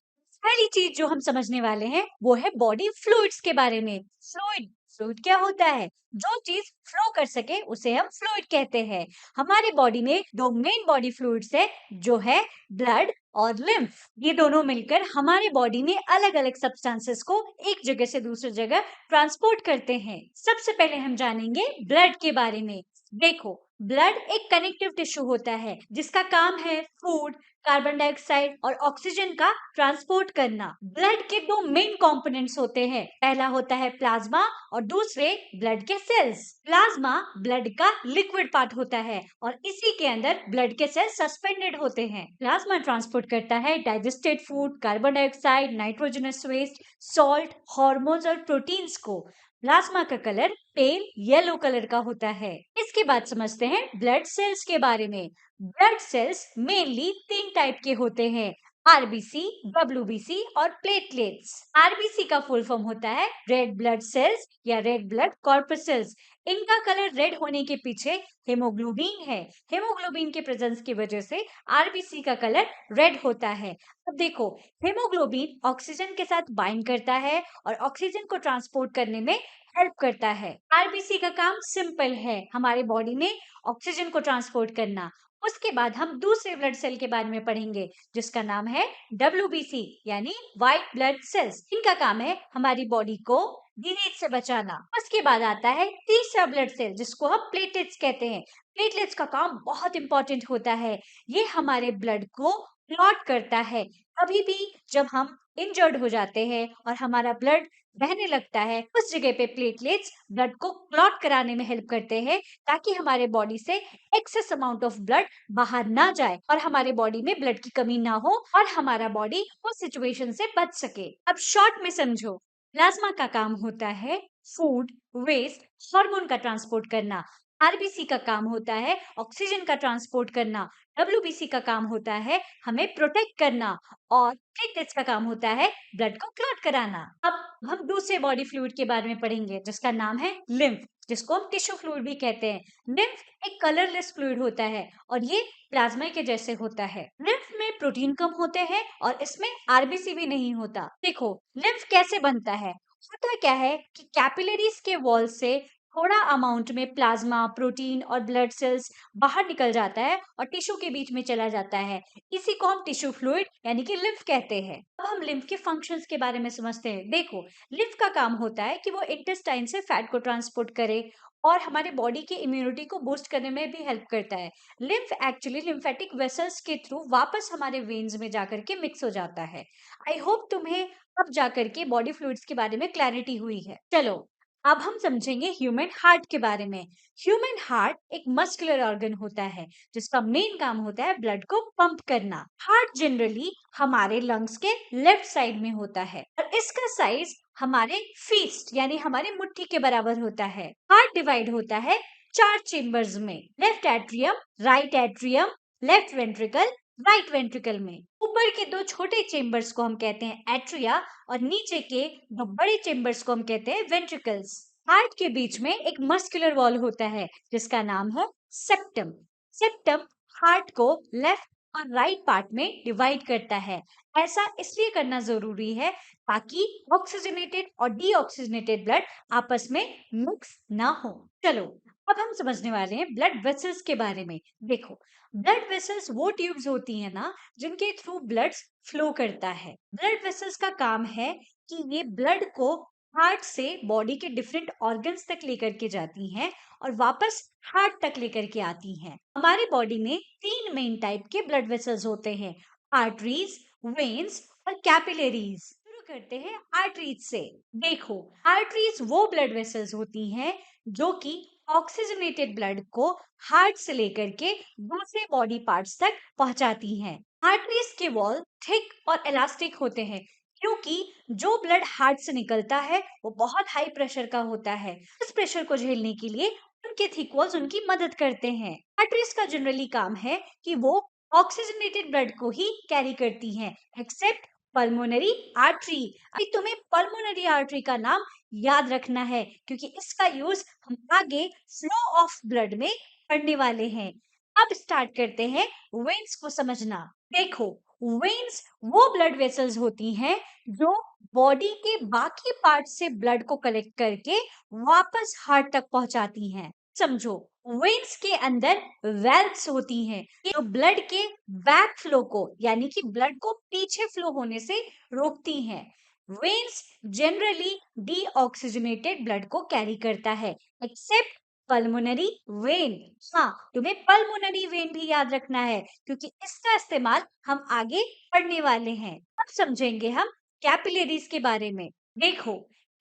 पहली चीज जो हम समझने वाले हैं वो है बॉडी फ्लूइड्स के बारे में। फ्लूइड फ्लूइड क्या होता है? जो चीज फ्लो कर सके उसे हम फ्लूइड कहते हैं। हमारे बॉडी में दो मेन बॉडी फ्लूइड्स है, जो है ब्लड और लिम्फ। ये दोनों मिलकर हमारे बॉडी में अलग अलग सब्सटेंसेस को एक जगह से दूसरी जगह ट्रांसपोर्ट करते हैं। सबसे पहले हम जानेंगे ब्लड के बारे में। देखो, ब्लड एक कनेक्टिव टिश्यू होता है जिसका काम है फूड, कार्बन डाइऑक्साइड और ऑक्सीजन का ट्रांसपोर्ट करना। ब्लड के दो मेन कंपोनेंट्स होते हैं, पहला होता है प्लाज्मा और दूसरे ब्लड के सेल्स। प्लाज्मा ब्लड का लिक्विड पार्ट होता है और इसी के अंदर ब्लड के सेल्स सस्पेंडेड होते हैं। प्लाज्मा ट्रांसपोर्ट करता है digested food, carbon dioxide, nitrogenous waste, salt, hormones और प्रोटीन्स को। प्लाज्मा का कलर पेल येलो कलर का होता है। इसके बाद समझते हैं ब्लड सेल्स के बारे में। ब्लड सेल्स मेनली तीन टाइप के होते हैं, आरबीसी, डब्ल्यूबीसी और प्लेटलेट्स। आरबीसी का फुल फॉर्म होता है रेड ब्लड सेल्स या रेड ब्लड कॉर्पसेल्स। इनका कलर रेड होने के पीछे हेमोग्लोबिन है। हेमोग्लोबिन के प्रेजेंस की वजह से आरबीसी का कलर रेड होता है। अब देखो, हेमोग्लोबिन ऑक्सीजन के साथ बाइंड करता है और ऑक्सीजन को ट्रांसपोर्ट करने में हेल्प करता है। आरबीसी का काम सिंपल है, हमारे बॉडी में ऑक्सीजन को ट्रांसपोर्ट करना। उसके बाद हम दूसरे ब्लड सेल के बारे में पढ़ेंगे, जिसका नाम है डब्ल्यूबीसी यानी व्हाइट ब्लड सेल्स। इनका काम है हमारी बॉडी को डिजीज से बचाना। उसके बाद आता है तीसरा ब्लड सेल, जिसको हम प्लेटलेट्स कहते हैं। प्लेटलेट्स का काम बहुत इंपॉर्टेंट होता है, ये हमारे ब्लड को क्लॉट करता है। कभी भी जब हम इंजर्ड हो जाते हैं और हमारा ब्लड बहने लगता है, उस जगह पे प्लेटलेट्स ब्लड को क्लॉट कराने में हेल्प करते हैं, ताकि हमारे बॉडी से एक्सेस अमाउंट ऑफ ब्लड बाहर ना जाए और हमारे बॉडी में ब्लड की कमी ना हो और हमारा बॉडी उस सिचुएशन से बच सके। अब शॉर्ट में समझो, प्लाज्मा का काम होता है फूड, वेस्ट, हार्मोन का ट्रांसपोर्ट करना। आरबीसी का काम होता है ऑक्सीजन का ट्रांसपोर्ट करना। डब्ल्यूबीसी का काम होता है हमें प्रोटेक्ट करना और प्लेटलेट्स का काम होता है ब्लड को क्लॉट कराना। अब हम दूसरे बॉडी फ्लूइड के बारे में पढ़ेंगे, जिसका नाम है लिम्फ, जिसको हम टिश्यू फ्लूइड भी कहते हैं। लिम्फ एक कलरलेस फ्लूइड होता है और ये प्लाज्मा के जैसे होता है। लिम्फ में प्रोटीन कम होते हैं और इसमें आरबीसी भी नहीं होता। देखो, लिम्फ कैसे बनता है? होता क्या है कि कैपिलरीज के वॉल से थोड़ा अमाउंट में प्लाज्मा, प्रोटीन और ब्लड सेल्स बाहर निकल जाता है और टिश्यू के बीच में चला जाता है। इसी को हम टिश्यू फ्लूइड यानी कि लिम्फ कहते हैं। अब हम लिम्फ के फंक्शंस के बारे में समझते हैं। देखो, लिम्फ का काम होता है कि वो इंटेस्टाइन से फैट को ट्रांसपोर्ट करे और हमारे बॉडी की इम्यूनिटी को बूस्ट करने में भी हेल्प करता है। लिम्फ एक्चुअली लिम्फेटिक वेसल्स के थ्रू वापस हमारे वेन्स में जाकर के मिक्स हो जाता है। आई होप तुम्हें अब जाकर के बॉडी फ्लूइड्स के बारे में क्लैरिटी हुई है। चलो, अब हम समझेंगे ह्यूमन हार्ट के बारे में। ह्यूमन हार्ट एक मस्कुलर ऑर्गन होता है, जिसका मेन काम होता है ब्लड को पंप करना। हार्ट जनरली हमारे लंग्स के लेफ्ट साइड में होता है और इसका साइज हमारे फीस्ट यानी हमारे मुट्ठी के बराबर होता है। हार्ट डिवाइड होता है चार चेम्बर्स में, left atrium, right atrium, left ventricle right ventricle में। ऊपर के दो छोटे चेम्बर्स को हम कहते हैं एट्रिया और नीचे के दो बड़े चेम्बर्स को हम कहते हैं वेंट्रिकल्स। हार्ट के बीच में एक मस्कुलर वॉल होता है जिसका नाम है सेप्टम। सेप्टम हार्ट को लेफ्ट और राइट पार्ट में डिवाइड करता है। ऐसा इसलिए करना जरूरी है ताकि ऑक्सीजनेटेड और डीऑक्सीजनेटेड ब्लड आपस में मिक्स ना हो। चलो अब हम समझने वाले हैं ब्लड वेसल्स के बारे में। देखो, ब्लड वेसल्स वो ट्यूब्स होती है ना जिनके थ्रू ब्लड फ्लो करता है। ब्लड वेसल्स का काम है कि ये ब्लड को हार्ट से बॉडी के डिफरेंट ऑर्गन्स तक लेकर के जाती हैं और वापस हार्ट तक लेकर के आती हैं। हमारी बॉडी में तीन मेन टाइप के ब्लड वेसल्स होते हैं, आर्टरीज, वेन्स और कैपिलरीज। शुरू करते हैं आर्टरीज से। देखो, आर्टरीज वो ब्लड वेसल्स होती हैं जो कि ऑक्सीजनेटेड ब्लड को हार्ट से लेकर के दूसरे बॉडी पार्ट्स तक पहुंचाती हैं। आर्टरीज के वॉल थिक और इलास्टिक होते हैं क्योंकि जो ब्लड हार्ट से निकलता है वो बहुत हाई प्रेशर का होता है। इस प्रेशर को झेलने के लिए उनके थिक वॉल्स उनकी मदद करते हैं। आर्टरीज का जनरली काम है कि वो ऑक्सीजनेटेड ब्लड को ही कैरी करती हैं, एक्सेप्ट पल्मोनरी आर्टरी। अभी तुम्हें पल्मोनरी आर्टरी का नाम याद रखना है क्योंकि इसका यूज हम आगे फ्लो ऑफ ब्लड में पढ़ने वाले हैं। अब स्टार्ट करते हैं वेन्स को समझना। देखो, वेन्स वो ब्लड वेसल्स होती हैं जो बॉडी के बाकी पार्ट से ब्लड को कलेक्ट करके वापस हार्ट तक पहुंचाती हैं। समझो, वेन्स के अंदर वेल्व्स होती हैं जो ब्लड के बैक फ्लो को यानी कि ब्लड को पीछे फ्लो होने से रोकती हैं। वेन्स जनरली डीऑक्सीजनेटेड ब्लड को कैरी करता है, एक्सेप्ट पल्मोनरी वेन। हाँ, तुम्हें पल्मोनरी वेन भी याद रखना है क्योंकि इसका इस्तेमाल हम आगे पढ़ने वाले हैं। अब समझेंगे हम कैपिलरीज के बारे में। देखो,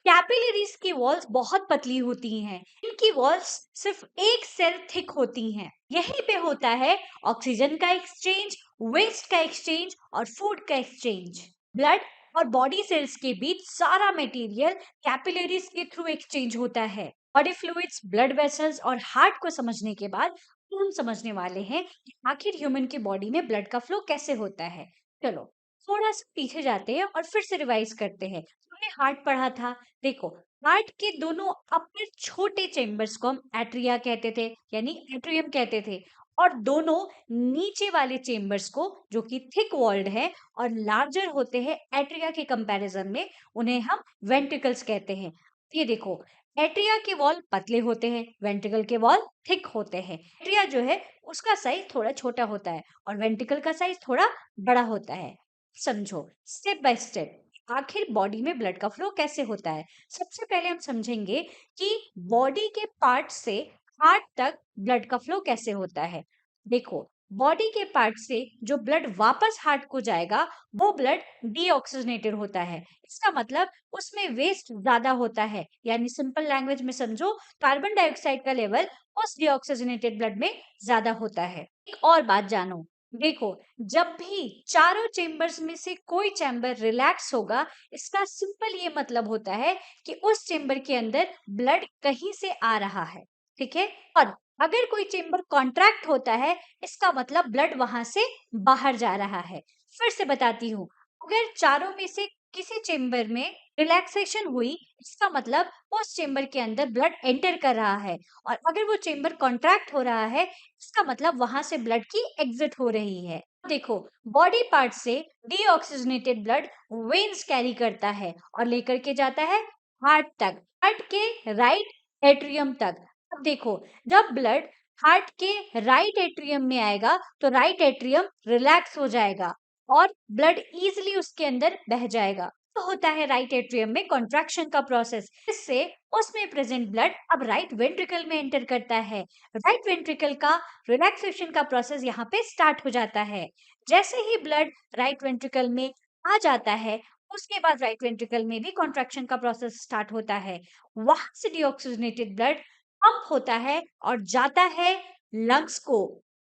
कैपिलरीज की वॉल्स बहुत पतली होती हैं। इनकी वॉल्स सिर्फ एक सेल थिक होती हैं। यहीं पे होता है ऑक्सीजन का एक्सचेंज, वेस्ट का एक्सचेंज और फूड का एक्सचेंज। ब्लड और बॉडी सेल्स के बीच सारा मटेरियल कैपिलरीज के थ्रू एक्सचेंज होता है। बॉडी फ्लूइड्स, ब्लड वेसल्स और हार्ट को समझने के बाद हम समझने वाले हैं कि आखिर ह्यूमन की बॉडी में ब्लड का फ्लो कैसे होता है। चलो थोड़ा सा पीछे जाते हैं और फिर से रिवाइज करते हैं। हमने हार्ट पढ़ा था। देखो, हार्ट के दोनों अपर छोटे चेम्बर्स को हम एट्रिया कहते थे यानी एट्रियम कहते थे और दोनों नीचे वाले चेम्बर्स को जो कि थिक वॉल्ड है और लार्जर होते हैं एट्रिया के कंपैरिजन में, उन्हें हम वेंट्रिकल्स कहते हैं। ये देखो, एट्रिया के वॉल पतले होते हैं, वेंट्रिकल के वॉल थिक होते हैं। एट्रिया जो है उसका साइज थोड़ा छोटा होता है और वेंट्रिकल का साइज थोड़ा बड़ा होता है। समझो स्टेप बाय स्टेप आखिर बॉडी में ब्लड का फ्लो कैसे होता है। सबसे पहले हम समझेंगे कि बॉडी के पार्ट से हार्ट तक ब्लड का फ्लो कैसे होता है। देखो, बॉडी के पार्ट से जो ब्लड वापस हार्ट को जाएगा वो ब्लड डीऑक्सीजनेटेड होता है। इसका मतलब उसमें वेस्ट ज्यादा होता है, यानी सिंपल लैंग्वेज में समझो, कार्बन डाइऑक्साइड का लेवल उस डीऑक्सीजनेटेड ब्लड में ज्यादा होता है। एक और बात जानो, देखो, जब भी चारों चेम्बर्स में से कोई चैम्बर रिलैक्स होगा, इसका सिंपल ये मतलब होता है कि उस चेम्बर के अंदर ब्लड कहीं से आ रहा है। ठीक है, और अगर कोई चेम्बर कॉन्ट्रैक्ट होता है, इसका मतलब ब्लड वहां से बाहर जा रहा है। फिर से बताती हूँ, अगर चारों में से किसी चेम्बर में रिलैक्सेशन हुई, इसका मतलब उस चेम्बर के अंदर ब्लड एंटर कर रहा है, और अगर वो चेम्बर कॉन्ट्रैक्ट हो रहा है, इसका मतलब वहां से ब्लड की एग्जिट हो रही है। देखो, बॉडी पार्ट से डीऑक्सीजनेटेड ब्लड वेन्स कैरी करता है और लेकर के जाता है हार्ट तक, हार्ट के राइट एट्रियम तक। अब देखो, जब ब्लड हार्ट के राइट एट्रियम में आएगा तो राइट एट्रियम रिलैक्स हो जाएगा और ब्लड इजीली उसके अंदर बह जाएगा। तो होता है राइट एट्रियम में कॉन्ट्रैक्शन का प्रोसेस। इससे उसमें प्रेजेंट ब्लड अब राइट वेंट्रिकल में एंटर करता है। राइट वेंट्रिकल का रिलैक्सेशन का प्रोसेस यहाँ पे स्टार्ट हो जाता है। जैसे ही ब्लड राइट वेंट्रिकल में आ जाता है, उसके बाद राइट वेंट्रिकल में भी कॉन्ट्रैक्शन का प्रोसेस स्टार्ट होता है। वहां से डीऑक्सीजनेटेड ब्लड पंप होता है और जाता है लंग्स को,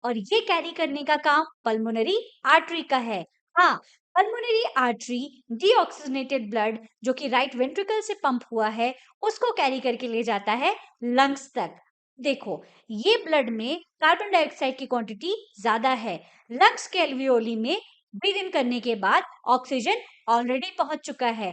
और ये कैरी करने का काम पल्मोनरी आर्टरी का है। हाँ, पल्मोनरी आर्टरी डीऑक्सीजनेटेड ब्लड जो कि राइट वेंट्रिकल से पंप हुआ है उसको कैरी करके ले जाता है लंग्स तक। देखो, ये ब्लड में कार्बन डाइऑक्साइड की क्वांटिटी ज्यादा है। लंग्स के एल्वियोली में ब्रीथ इन करने के बाद ऑक्सीजन ऑलरेडी पहुंच चुका है।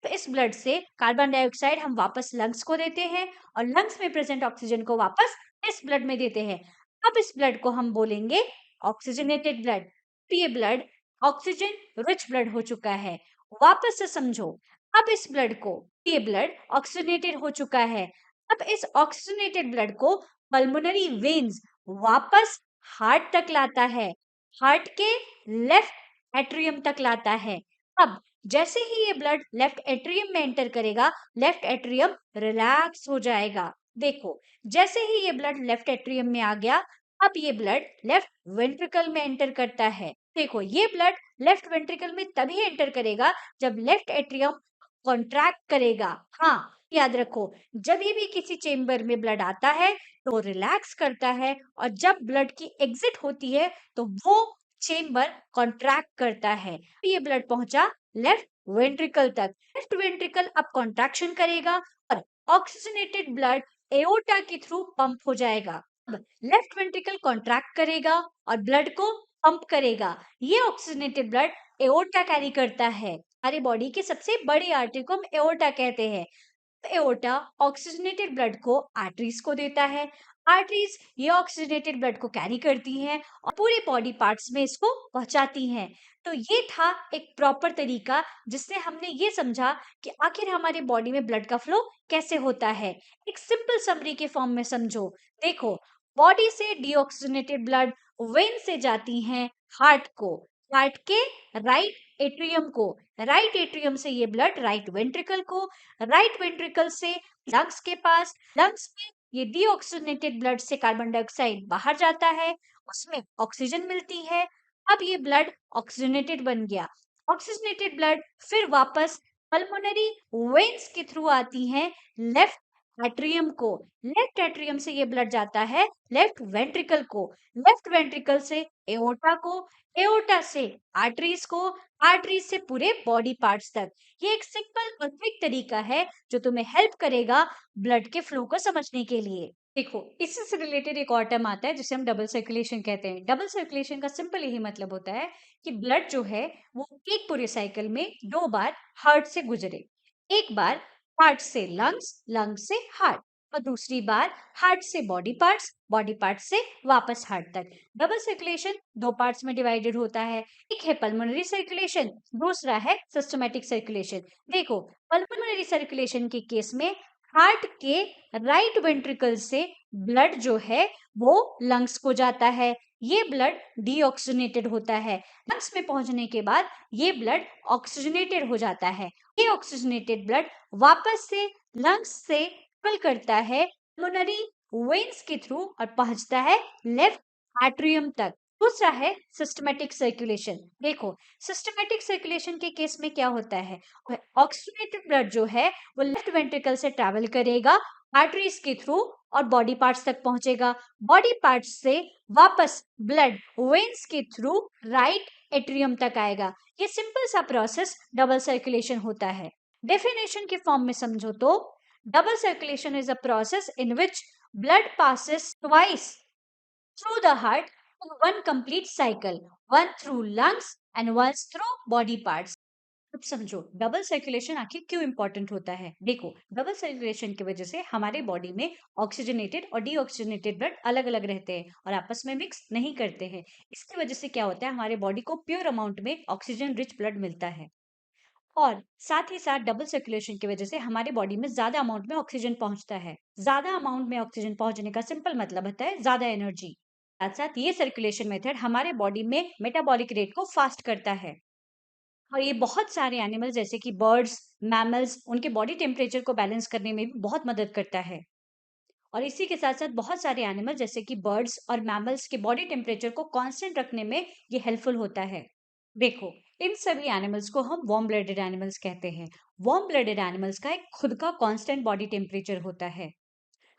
तो इस ब्लड से कार्बन डाइऑक्साइड हम वापस लंग्स को देते हैं और लंग्स में प्रेजेंट ऑक्सीजन को वापस इस ब्लड में देते हैं। अब इस ब्लड को हम बोलेंगे ऑक्सीजनेटेड ब्लड। तो ये ब्लड ऑक्सीजन रिच ब्लड हो चुका है। वापस से समझो, अब इस ब्लड को, ये ब्लड ऑक्सीजनेटेड हो चुका है। अब इस ऑक्सीजनेटेड ब्लड को पल्मोनरी वेन्स वापस हार्ट तक लाता है, हार्ट के लेफ्ट एट्रियम तक लाता है। अब जैसे ही ये ब्लड लेफ्ट एट्रियम में एंटर करेगा, लेफ्ट एट्रियम रिलैक्स हो जाएगा। देखो, जैसे ही ये ब्लड लेफ्ट एट्रियम में आ गया, अब ये ब्लड लेफ्ट वेंट्रिकल में एंटर करता है। देखो, ये ब्लड लेफ्ट वेंट्रिकल में तभी एंटर करेगा जब लेफ्ट एट्रियम कॉन्ट्रैक्ट करेगा। हाँ, याद रखो, जब भी किसी चेम्बर में ब्लड आता है तो रिलैक्स करता है, और जब ब्लड की एग्जिट होती है तो वो चेम्बर कॉन्ट्रैक्ट करता है। ये ब्लड पहुंचा लेफ्ट वेंट्रिकल तक। लेफ्ट वेंट्रिकल अब कॉन्ट्रैक्शन करेगा और ऑक्सीजनेटेड ब्लड एओर्टा के थ्रू पंप हो जाएगा। अब लेफ्ट वेंट्रिकल कॉन्ट्रैक्ट करेगा और ब्लड को पंप करेगा। ये ऑक्सीजनेटेड ब्लड एओर्टा कैरी करता है। हमारे बॉडी के सबसे बड़े आर्टरी को हम एओर्टा कहते हैं। एओर्टा ऑक्सीजनेटेड ब्लड को आर्टरीज को देता है। आर्टरीज ये ऑक्सीजनेटेड ब्लड को कैरी करती हैं और पूरे बॉडी पार्ट्स में इसको पहुंचाती हैं। तो ये था एक प्रॉपर तरीका जिससे हमने ये समझा कि आखिर हमारे बॉडी में ब्लड का फ्लो कैसे होता है। एक सिंपल समरी के फॉर्म में समझो। देखो, बॉडी से डीऑक्सीजनेटेड ब्लड वेन से जाती हैं हार्ट को, हार्ट के राइट एट्रियम को, राइट एट्रियम से ये ब्लड राइट वेंट्रिकल को, राइट वेंट्रिकल से लंग्स के पास, लंग्स में ये डीऑक्सीजनेटेड ब्लड से कार्बन डाइऑक्साइड बाहर जाता है, उसमें ऑक्सीजन मिलती है। अब ये ब्लड ऑक्सीजनेटेड बन गया। ऑक्सीजनेटेड ब्लड फिर वापस पल्मोनरी वेन्स के थ्रू आती हैं लेफ्ट एट्रियम को। लेफ्ट एट्रियम से ये ब्लड जाता है लेफ्ट वेंट्रिकल को, लेफ्ट वेंट्रिकल से एओर्टा को, एओर्टा से आर्टरीज को, आर्टरीज से पूरे बॉडी पार्ट्स तक। ये एक सिंपल और क्विक तरीका है जो तुम्हें हेल्प करेगा ब्लड के फ्लो को समझने के लिए। देखो, इससे से रिलेटेड एक और टर्म आता है जिसे हम डबल सर्कुलेशन कहते हैं। डबल सर्कुलेशन का सिंपल यही मतलब होता है कि ब्लड जो है वो एक पूरे साइकिल में 2 बार हार्ट से गुजरे। एक बार हार्ट से लंग्स, लंग्स से हार्ट, और दूसरी बार हार्ट से बॉडी पार्ट्स, बॉडी पार्ट्स से वापस हार्ट तक। डबल सर्कुलेशन 2 पार्ट्स में डिवाइडेड होता है। एक है पल्मोनरी सर्कुलेशन, दूसरा है सिस्टमैटिक सर्कुलेशन। देखो, पल्मोनरी सर्कुलेशन के केस में हार्ट के राइट वेंट्रिकल से ब्लड जो है वो लंग्स को जाता है। ये ब्लड डीऑक्सीजनेटेड होता है। लंग्स में पहुंचने के बाद ये ब्लड ऑक्सीजनेटेड हो जाता है। ये ऑक्सीजनेटेड ब्लड वापस से लंग्स से ट्रेवल करता है पल्मोनरी वेन्स के थ्रू और पहुंचता है लेफ्ट एट्रियम तक। दूसरा है सिस्टमैटिक सर्कुलेशन। देखो, सिस्टमैटिक सर्कुलेशन के केस में क्या होता है, ऑक्सीजनेटेड ब्लड जो है वो लेफ्ट वेंट्रिकल से ट्रैवल करेगा आर्टरीज के थ्रू और बॉडी पार्ट्स तक पहुंचेगा। बॉडी पार्ट्स से वापस ब्लड वेन्स के थ्रू राइट एट्रियम तक आएगा। ये सिंपल सा प्रोसेस डबल सर्कुलेशन होता है। डेफिनेशन के फॉर्म में समझो तो double circulation is a process in which blood passes twice through the heart in one complete cycle, one through lungs and once through body parts. अब समझो double circulation आखिर क्यों इंपॉर्टेंट होता है। देखो, डबल सर्कुलेशन की वजह से हमारे बॉडी में ऑक्सीजनेटेड और डीऑक्सीजनेटेड ब्लड अलग अलग रहते हैं और आपस में मिक्स नहीं करते हैं। इसकी वजह से क्या होता है, हमारे बॉडी को प्योर अमाउंट में ऑक्सीजन रिच ब्लड मिलता है। और साथ ही साथ डबल सर्कुलेशन की वजह से हमारे बॉडी में ज्यादा अमाउंट में ऑक्सीजन पहुंचता है। ज्यादा अमाउंट में ऑक्सीजन पहुंचने का सिंपल मतलब होता है ज्यादा एनर्जी। साथ साथ ये सर्कुलेशन मेथड हमारे बॉडी में मेटाबॉलिक रेट को फास्ट करता है। और ये बहुत सारे एनिमल जैसे कि बर्ड्स, मैमल्स, उनके बॉडी टेम्परेचर को बैलेंस करने में भी बहुत मदद करता है। और इसी के साथ साथ बहुत सारे एनिमल जैसे कि बर्ड्स और मैमल्स के बॉडी टेम्परेचर को कांस्टेंट रखने में ये हेल्पफुल होता है। देखो, इन सभी एनिमल्स को हम वार्म ब्लडेड एनिमल्स कहते हैं। वार्म ब्लडेड एनिमल्स का एक खुद का कांस्टेंट बॉडी टेम्परेचर होता है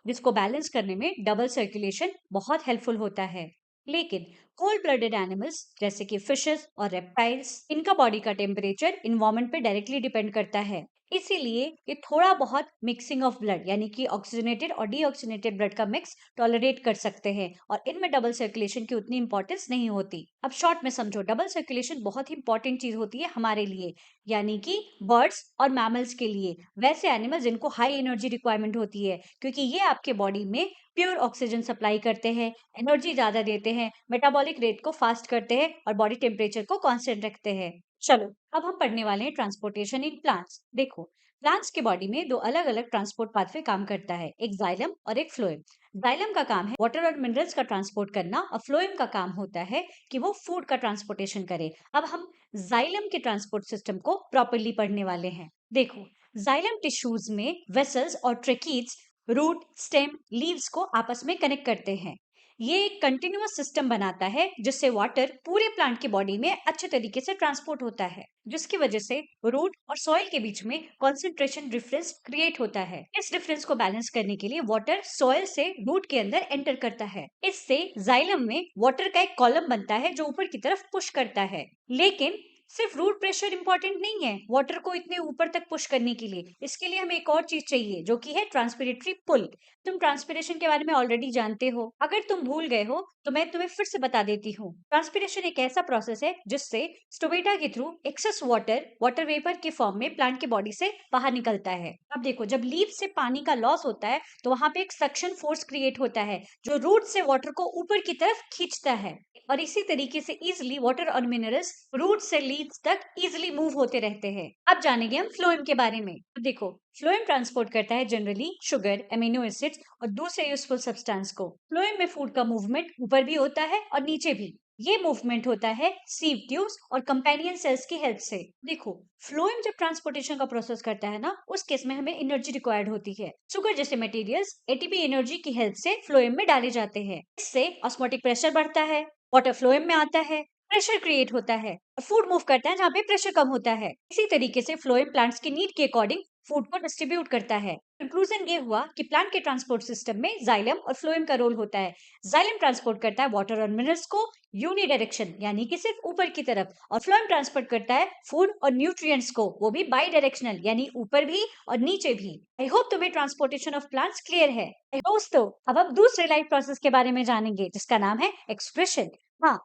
जिसको बैलेंस करने में डबल सर्कुलेशन बहुत हेल्पफुल होता है। लेकिन कोल्ड ब्लडेड एनिमल्स जैसे कि फिशेस और रेप्टाइल्स, इनका बॉडी का टेम्परेचर इन्वायरमेंट पे डायरेक्टली डिपेंड करता है। इसीलिए ये थोड़ा बहुत मिक्सिंग ऑफ ब्लड यानी कि ऑक्सीजनेटेड और डीऑक्सीजनेटेड ब्लड का मिक्स टॉलरेट कर सकते हैं और इनमें डबल सर्कुलेशन की उतनी इंपॉर्टेंस नहीं होती। अब शॉर्ट में समझो, डबल सर्कुलेशन बहुत ही इंपॉर्टेंट चीज होती है हमारे लिए, यानी कि बर्ड्स और मैमल्स के लिए, वैसे एनिमल्स जिनको हाई एनर्जी रिक्वायरमेंट होती है, क्योंकि ये आपके बॉडी में प्योर ऑक्सीजन सप्लाई करते हैं, एनर्जी ज्यादा देते हैं, मेटाबॉलिक रेट को फास्ट करते हैं और बॉडी टेम्परेचर को कांस्टेंट रखते हैं। चलो अब हम पढ़ने वाले हैं ट्रांसपोर्टेशन इन प्लांट्स। देखो, प्लांट्स के बॉडी में दो अलग अलग ट्रांसपोर्ट पाथवे काम करता है, एक जाइलम और एक फ्लोएम। जाइलम का काम है वाटर और मिनरल्स का ट्रांसपोर्ट करना और फ्लोएम का काम होता है कि वो फूड का ट्रांसपोर्टेशन करे। अब हम जाइलम के ट्रांसपोर्ट सिस्टम को प्रॉपरली पढ़ने वाले हैं। देखो, जाइलम टिश्यूज में वेसल्स और ट्रेकीज रूट, स्टेम, लीव्स को आपस में कनेक्ट करते हैं। ये एक कंटिन्यूअस सिस्टम बनाता है जिससे वाटर पूरे प्लांट की बॉडी में अच्छे तरीके से ट्रांसपोर्ट होता है, जिसकी वजह से रूट और सॉइल के बीच में कंसंट्रेशन डिफरेंस क्रिएट होता है। इस डिफरेंस को बैलेंस करने के लिए वाटर सॉइल से रूट के अंदर एंटर करता है। इससे जाइलम में वाटर का एक कॉलम बनता है जो ऊपर की तरफ पुश करता है। लेकिन सिर्फ रूट प्रेशर इंपॉर्टेंट नहीं है वाटर को इतने ऊपर तक पुश करने के लिए, इसके लिए हमें एक और चीज चाहिए जो कि है ट्रांसपिरेटरी पुल। तुम ट्रांसपिरेशन के बारे में ऑलरेडी जानते हो, अगर तुम भूल गए हो तो मैं तुम्हें फिर से बता देती हूँ। ट्रांसपिरेशन एक ऐसा प्रोसेस है जिससे स्टोमेटा के थ्रू एक्सेस वाटर वेपर के फॉर्म में प्लांट की बॉडी से बाहर निकलता है। अब देखो, जब लीव से पानी का लॉस होता है तो वहां पे एक सक्शन फोर्स क्रिएट होता है जो रूट से वाटर को ऊपर की तरफ खींचता है और इसी तरीके से इजिली वाटर और मिनरल्स रूट से लीव्स तक इजिली मूव होते रहते हैं। अब जानेंगे हम फ्लोएम के बारे में। देखो, फ्लोएम ट्रांसपोर्ट करता है जनरली शुगर, एमिनो एसिड्स और दूसरे यूजफुल सब्सटेंस को। फ्लोएम में फूड का मूवमेंट ऊपर भी होता है और नीचे भी। ये मूवमेंट होता है सीव ट्यूब्स और कंपेनियन सेल्स की हेल्प से। देखो, फ्लोएम जब ट्रांसपोर्टेशन का प्रोसेस करता है ना, उस केस में हमें एनर्जी रिक्वायर्ड होती है। शुगर जैसे मटेरियल्स एटीपी एनर्जी की हेल्प से फ्लोएम में डाले जाते हैं। इससे ऑस्मोटिक प्रेशर बढ़ता है, वाटर फ्लोएम में आता है, प्रेशर क्रिएट होता है और फूड मूव करता है जहाँ पे प्रेशर कम होता है। इसी तरीके से फ्लोएम प्लांट्स की नीड के अकॉर्डिंग फूड को डिस्ट्रीब्यूट करता है। कंक्लूजन ये हुआ कि प्लांट के ट्रांसपोर्ट सिस्टम में जाइलम और फ्लोएम का रोल होता है। जाइलम ट्रांसपोर्ट करता है वाटर और मिनरल्स को यूनिडायरेक्शन यानी कि सिर्फ ऊपर की तरफ, और फ्लोएम ट्रांसपोर्ट करता है फूड और न्यूट्रिएंट्स को, वो भी बाई डायरेक्शनल यानी ऊपर भी और नीचे भी। आई होप तुम्हें ट्रांसपोर्टेशन ऑफ प्लांट्स क्लियर है। दोस्तों, अब हम दूसरे लाइफ प्रोसेस के बारे में जानेंगे जिसका नाम है एक्सप्रेशन। हाँ,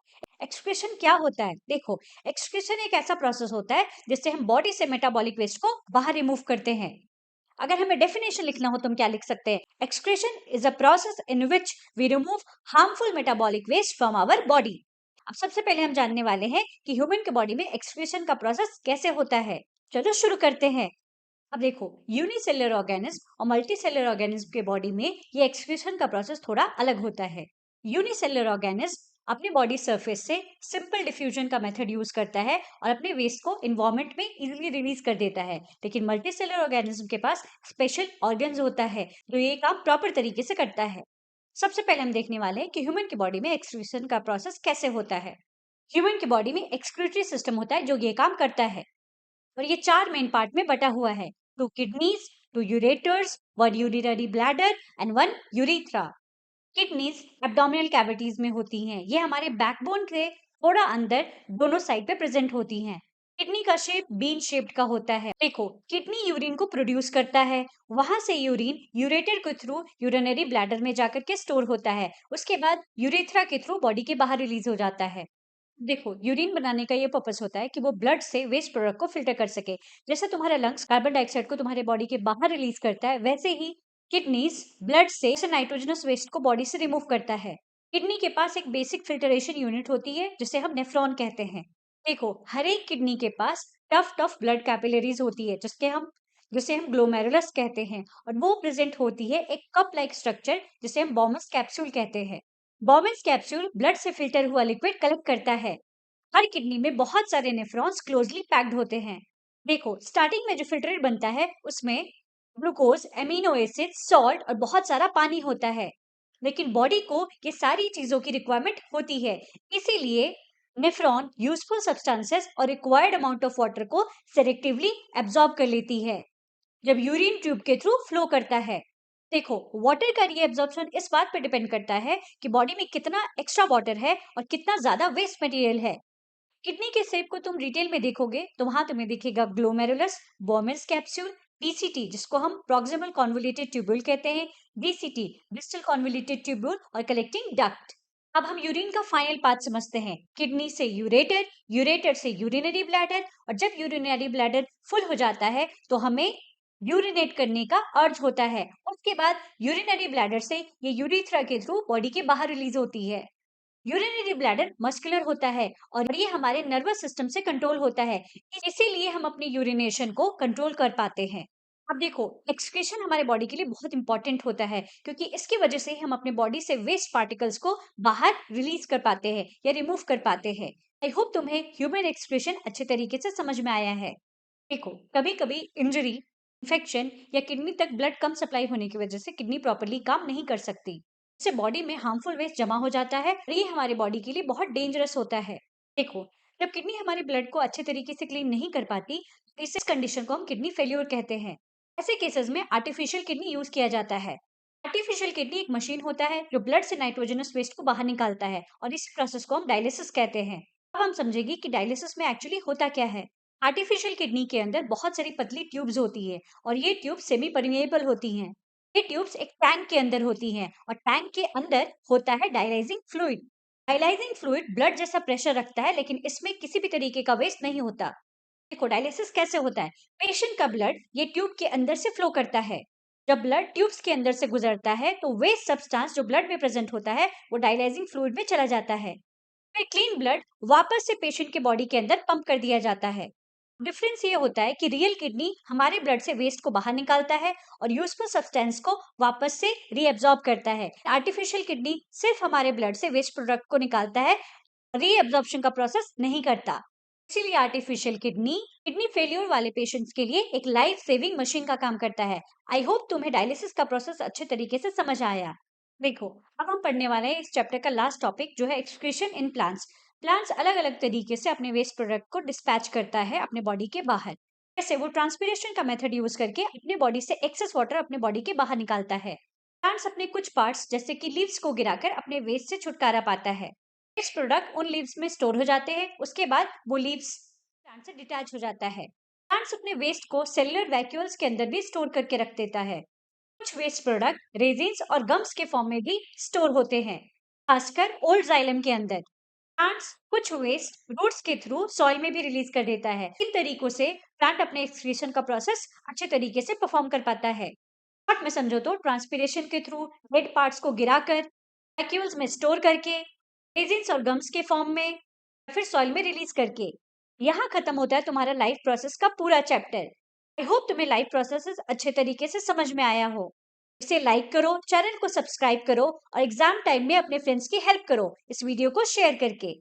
एक्सक्रीशन क्या होता है? देखो, एक्सक्रीशन एक ऐसा प्रोसेस होता है जिससे हम बॉडी से मेटाबॉलिक वेस्ट को बाहर रिमूव करते हैं। अगर हमें डेफिनेशन लिखना हो तो हम क्या लिख सकते हैं? Excretion is a process in which we remove harmful metabolic waste from our body. अब सबसे पहले हम जानने वाले हैं कि ह्यूमन के बॉडी में एक्सक्रीशन का प्रोसेस कैसे होता है। चलो शुरू करते हैं। अब देखो, यूनिसेलुलर ऑर्गेनिज्म और मल्टीसेलुलर ऑर्गेनिज्म के बॉडी में ये एक्सक्रीशन का प्रोसेस थोड़ा अलग होता है। यूनिसेलुलर ऑर्गेनिज्म अपने बॉडी सरफेस से सिंपल डिफ्यूजन का मेथड यूज करता है और अपने वेस्ट को इन्वायरमेंट में इजीली रिलीज कर देता है। लेकिन मल्टीसेलुलर ऑर्गेनिज्म के पास स्पेशल ऑर्गन्स होता है जो ये काम प्रॉपर तरीके से करता है। सबसे पहले हम देखने वाले हैं कि ह्यूमन की बॉडी में एक्सक्रीशन का प्रोसेस कैसे होता है। ह्यूमन की बॉडी में एक्सक्रीटरी सिस्टम होता है जो ये काम करता है और ये चार मेन पार्ट में बटा हुआ है: two kidneys, two ureters, one urinary bladder and one urethra. Kidneys abdominal cavities में होती हैं। ये हमारे बैकबोन के थोड़ा अंदर दोनों साइड पे प्रेजेंट होती हैं। किडनी का शेप बीन शेप्ड का होता है। देखो, किडनी यूरिन को प्रोड्यूस करता है, वहां से यूरिन यूरेटर के थ्रू यूरिनरी ब्लैडर में जाकर के स्टोर होता है, उसके बाद यूरेथ्रा के थ्रू बॉडी के बाहर रिलीज हो जाता है। देखो, यूरिन बनाने का ये पर्पस होता है कि वो ब्लड से वेस्ट प्रोडक्ट को फिल्टर कर सके। जैसे तुम्हारा लंग्स कार्बन डाइऑक्साइड को तुम्हारे बॉडी के बाहर रिलीज करता है, वैसे ही किडनीज ब्लड से नाइट्रोजनस वेस्ट को बॉडी से रिमूव करता है। किडनी के पास एक बेसिक फिल्टरेशन यूनिट होती है जिसे हम नेफ्रॉन कहते हैं। देखो, हर एक किडनी के पास टफ टफ ब्लड कैपिलरीज होती है जिसे हम ग्लोमेरुलस कहते हैं, और वो प्रेजेंट होती है एक कप लाइक स्ट्रक्चर जिसे हम बॉमस कैप्सूल कहते हैं। बॉमस कैप्सूल ब्लड से फिल्टर हुआ लिक्विड कलेक्ट करता है। हर किडनी में बहुत सारे नेफ्रॉन्स क्लोजली पैक्ड होते हैं। देखो, स्टार्टिंग में जो फिल्ट्रेट बनता है उसमें ग्लूकोज, एमिनो एसिड, सॉल्ट और बहुत सारा पानी होता है। लेकिन बॉडी को ये सारी चीजों की रिक्वायरमेंट होती है, इसीलिए नेफ्रॉन यूजफुल सब्सटेंसेस और रिक्वायर्ड अमाउंट ऑफ वाटर को सेलेक्टिवली एब्जॉर्ब कर लेती है जब यूरिन ट्यूब के थ्रू फ्लो करता है। देखो, वाटर का रीएब्जॉर्प्शन इस बात पे डिपेंड करता है कि बॉडी में कितना एक्स्ट्रा वाटर है और कितना ज्यादा वेस्ट मटेरियल है। किडनी के शेप को तुम डिटेल में देखोगे तो वहां तुम्हें दिखेगा ग्लोमेरुलस, बोमेन्स कैप्सूल, पीसीटी जिसको हम प्रॉक्सिमल कॉन्वोल्यूटेड ट्यूब्यूल कहते हैं, बीसीटी डिस्टल कॉन्वोल्यूटेड ट्यूब्यूल और कलेक्टिंग डक्ट। अब हम यूरिन का फाइनल पार्ट समझते हैं। किडनी से यूरेटर, यूरेटर से यूरिनरी ब्लैडर, और जब यूरिनरी ब्लैडर फुल हो जाता है तो हमें यूरिनेट करने का अर्ज होता है। उसके बाद यूरिनरी ब्लैडर से ये यूरिथ्रा के थ्रू बॉडी के बाहर रिलीज होती है। यूरिनरी ब्लैडर मस्कुलर होता है और ये हमारे नर्वस सिस्टम से कंट्रोल होता है, इसीलिए हम अपनी यूरिनेशन को कंट्रोल कर पाते हैं। अब देखो, एक्सक्रीशन हमारे बॉडी के लिए बहुत इंपॉर्टेंट होता है क्योंकि इसकी वजह से हम अपने बॉडी से वेस्ट पार्टिकल्स को बाहर रिलीज कर पाते हैं या रिमूव कर पाते हैं। आई होप तुम्हें ह्यूमन एक्सक्रीशन अच्छे तरीके से समझ में आया है। देखो, कभी कभी इंजरी, इन्फेक्शन या किडनी तक ब्लड कम सप्लाई होने की वजह से किडनी प्रॉपरली काम नहीं कर सकती। इससे बॉडी में हार्मफुल वेस्ट जमा हो जाता है और ये हमारे बॉडी के लिए बहुत डेंजरस होता है। देखो, जब किडनी हमारे ब्लड को अच्छे तरीके से क्लीन नहीं कर पाती तो इस कंडीशन को हम किडनी फेल्योर कहते हैं। ऐसे केसेस में आर्टिफिशियल किडनी यूज किया जाता है। आर्टिफिशियल किडनी एक मशीन होता है जो ब्लड से नाइट्रोजनस वेस्ट को बाहर निकालता है और इस प्रोसेस को हम डायलिसिस कहते हैं। अब हम समझेंगे कि डायलिसिस में एक्चुअली होता क्या है। आर्टिफिशियल किडनी के अंदर बहुत सारी पतली ट्यूब्स होती है और ये ट्यूब सेमी परमिएबल होती हैं। ये ट्यूब्स एक टैंक के अंदर होती हैं और टैंक के अंदर होता है dialysing fluid. Dialysing fluid blood जैसा प्रेशर रखता है लेकिन इसमें किसी भी तरीके का वेस्ट नहीं होता। देखो, डायलिसिस कैसे होता है। पेशेंट का ब्लड ये ट्यूब के अंदर से फ्लो करता है। जब ब्लड ट्यूब्स के अंदर से गुजरता है तो वेस्ट सब्सटेंस जो ब्लड में प्रेजेंट होता है वो डायलाइजिंग फ्लूइड में चला जाता है। फिर क्लीन ब्लड वापस से पेशेंट के बॉडी के अंदर पंप कर दिया जाता है। डिफरेंस ये होता है कि रियल किडनी हमारे ब्लड से वेस्ट को बाहर निकालता है और यूजफुल सब्सटेंस को वापस से रीअब्सॉर्ब करता है। आर्टिफिशियल किडनी सिर्फ हमारे ब्लड से वेस्ट प्रोडक्ट को निकालता है, रीअब्सॉर्प्शन का प्रोसेस नहीं करता। इसीलिए आर्टिफिशियल किडनी किडनी फेल्योर वाले पेशेंट्स के लिए एक लाइफ सेविंग मशीन का काम करता है। आई होप तुम्हें डायलिसिस का प्रोसेस अच्छे तरीके से समझ आया। देखो, अब हम पढ़ने वाले हैं इस चैप्टर का लास्ट टॉपिक जो है एक्सक्रीशन इन प्लांट्स। प्लांट्स अलग अलग तरीके से अपने वेस्ट प्रोडक्ट को डिस्पैच करता है अपने बॉडी के बाहर। जैसे वो ट्रांसपीरेशन का मेथड यूज करके अपने बॉडी से एक्सेस वाटर अपने बॉडी के बाहर निकालता है। प्लांट्स अपने कुछ पार्ट्स जैसे कि लीव्स को गिराकर अपने वेस्ट से छुटकारा पाता है। वेस्ट प्रोडक्ट उन लीव्स में स्टोर हो जाते हैं, उसके बाद वो लीव्स प्लांट से डिटैच हो जाता है। प्लांट्स अपने वेस्ट को सेलुलर वैक्यूल्स के अंदर भी स्टोर करके रख देता है। कुछ वेस्ट प्रोडक्ट रेजिन्स और गम्स के फॉर्म में भी स्टोर होते हैं, खासकर ओल्ड जाइलम के अंदर। प्लांट्स कुछ वेस्ट रूट्स के थ्रू सॉइल में भी रिलीज कर देता है। इन तरीकों से प्लांट अपने एक्सक्रीशन का प्रोसेस अच्छे तरीके से परफॉर्म कर पाता है। शॉर्ट में समझो तो ट्रांसपीरेशन के थ्रू डेड पार्ट्स को गिराकर वैक्यूल्स में स्टोर करके, रेजिन्स और गम्स के फॉर्म में, या फिर सॉइल में रिलीज करके। यहाँ खत्म होता है तुम्हारा लाइफ प्रोसेस का पूरा चैप्टर। आई होप तुम्हें लाइफ प्रोसेस अच्छे तरीके से समझ में आया हो। इसे लाइक करो, चैनल को सब्सक्राइब करो और एग्जाम टाइम में अपने फ्रेंड्स की हेल्प करो इस वीडियो को शेयर करके।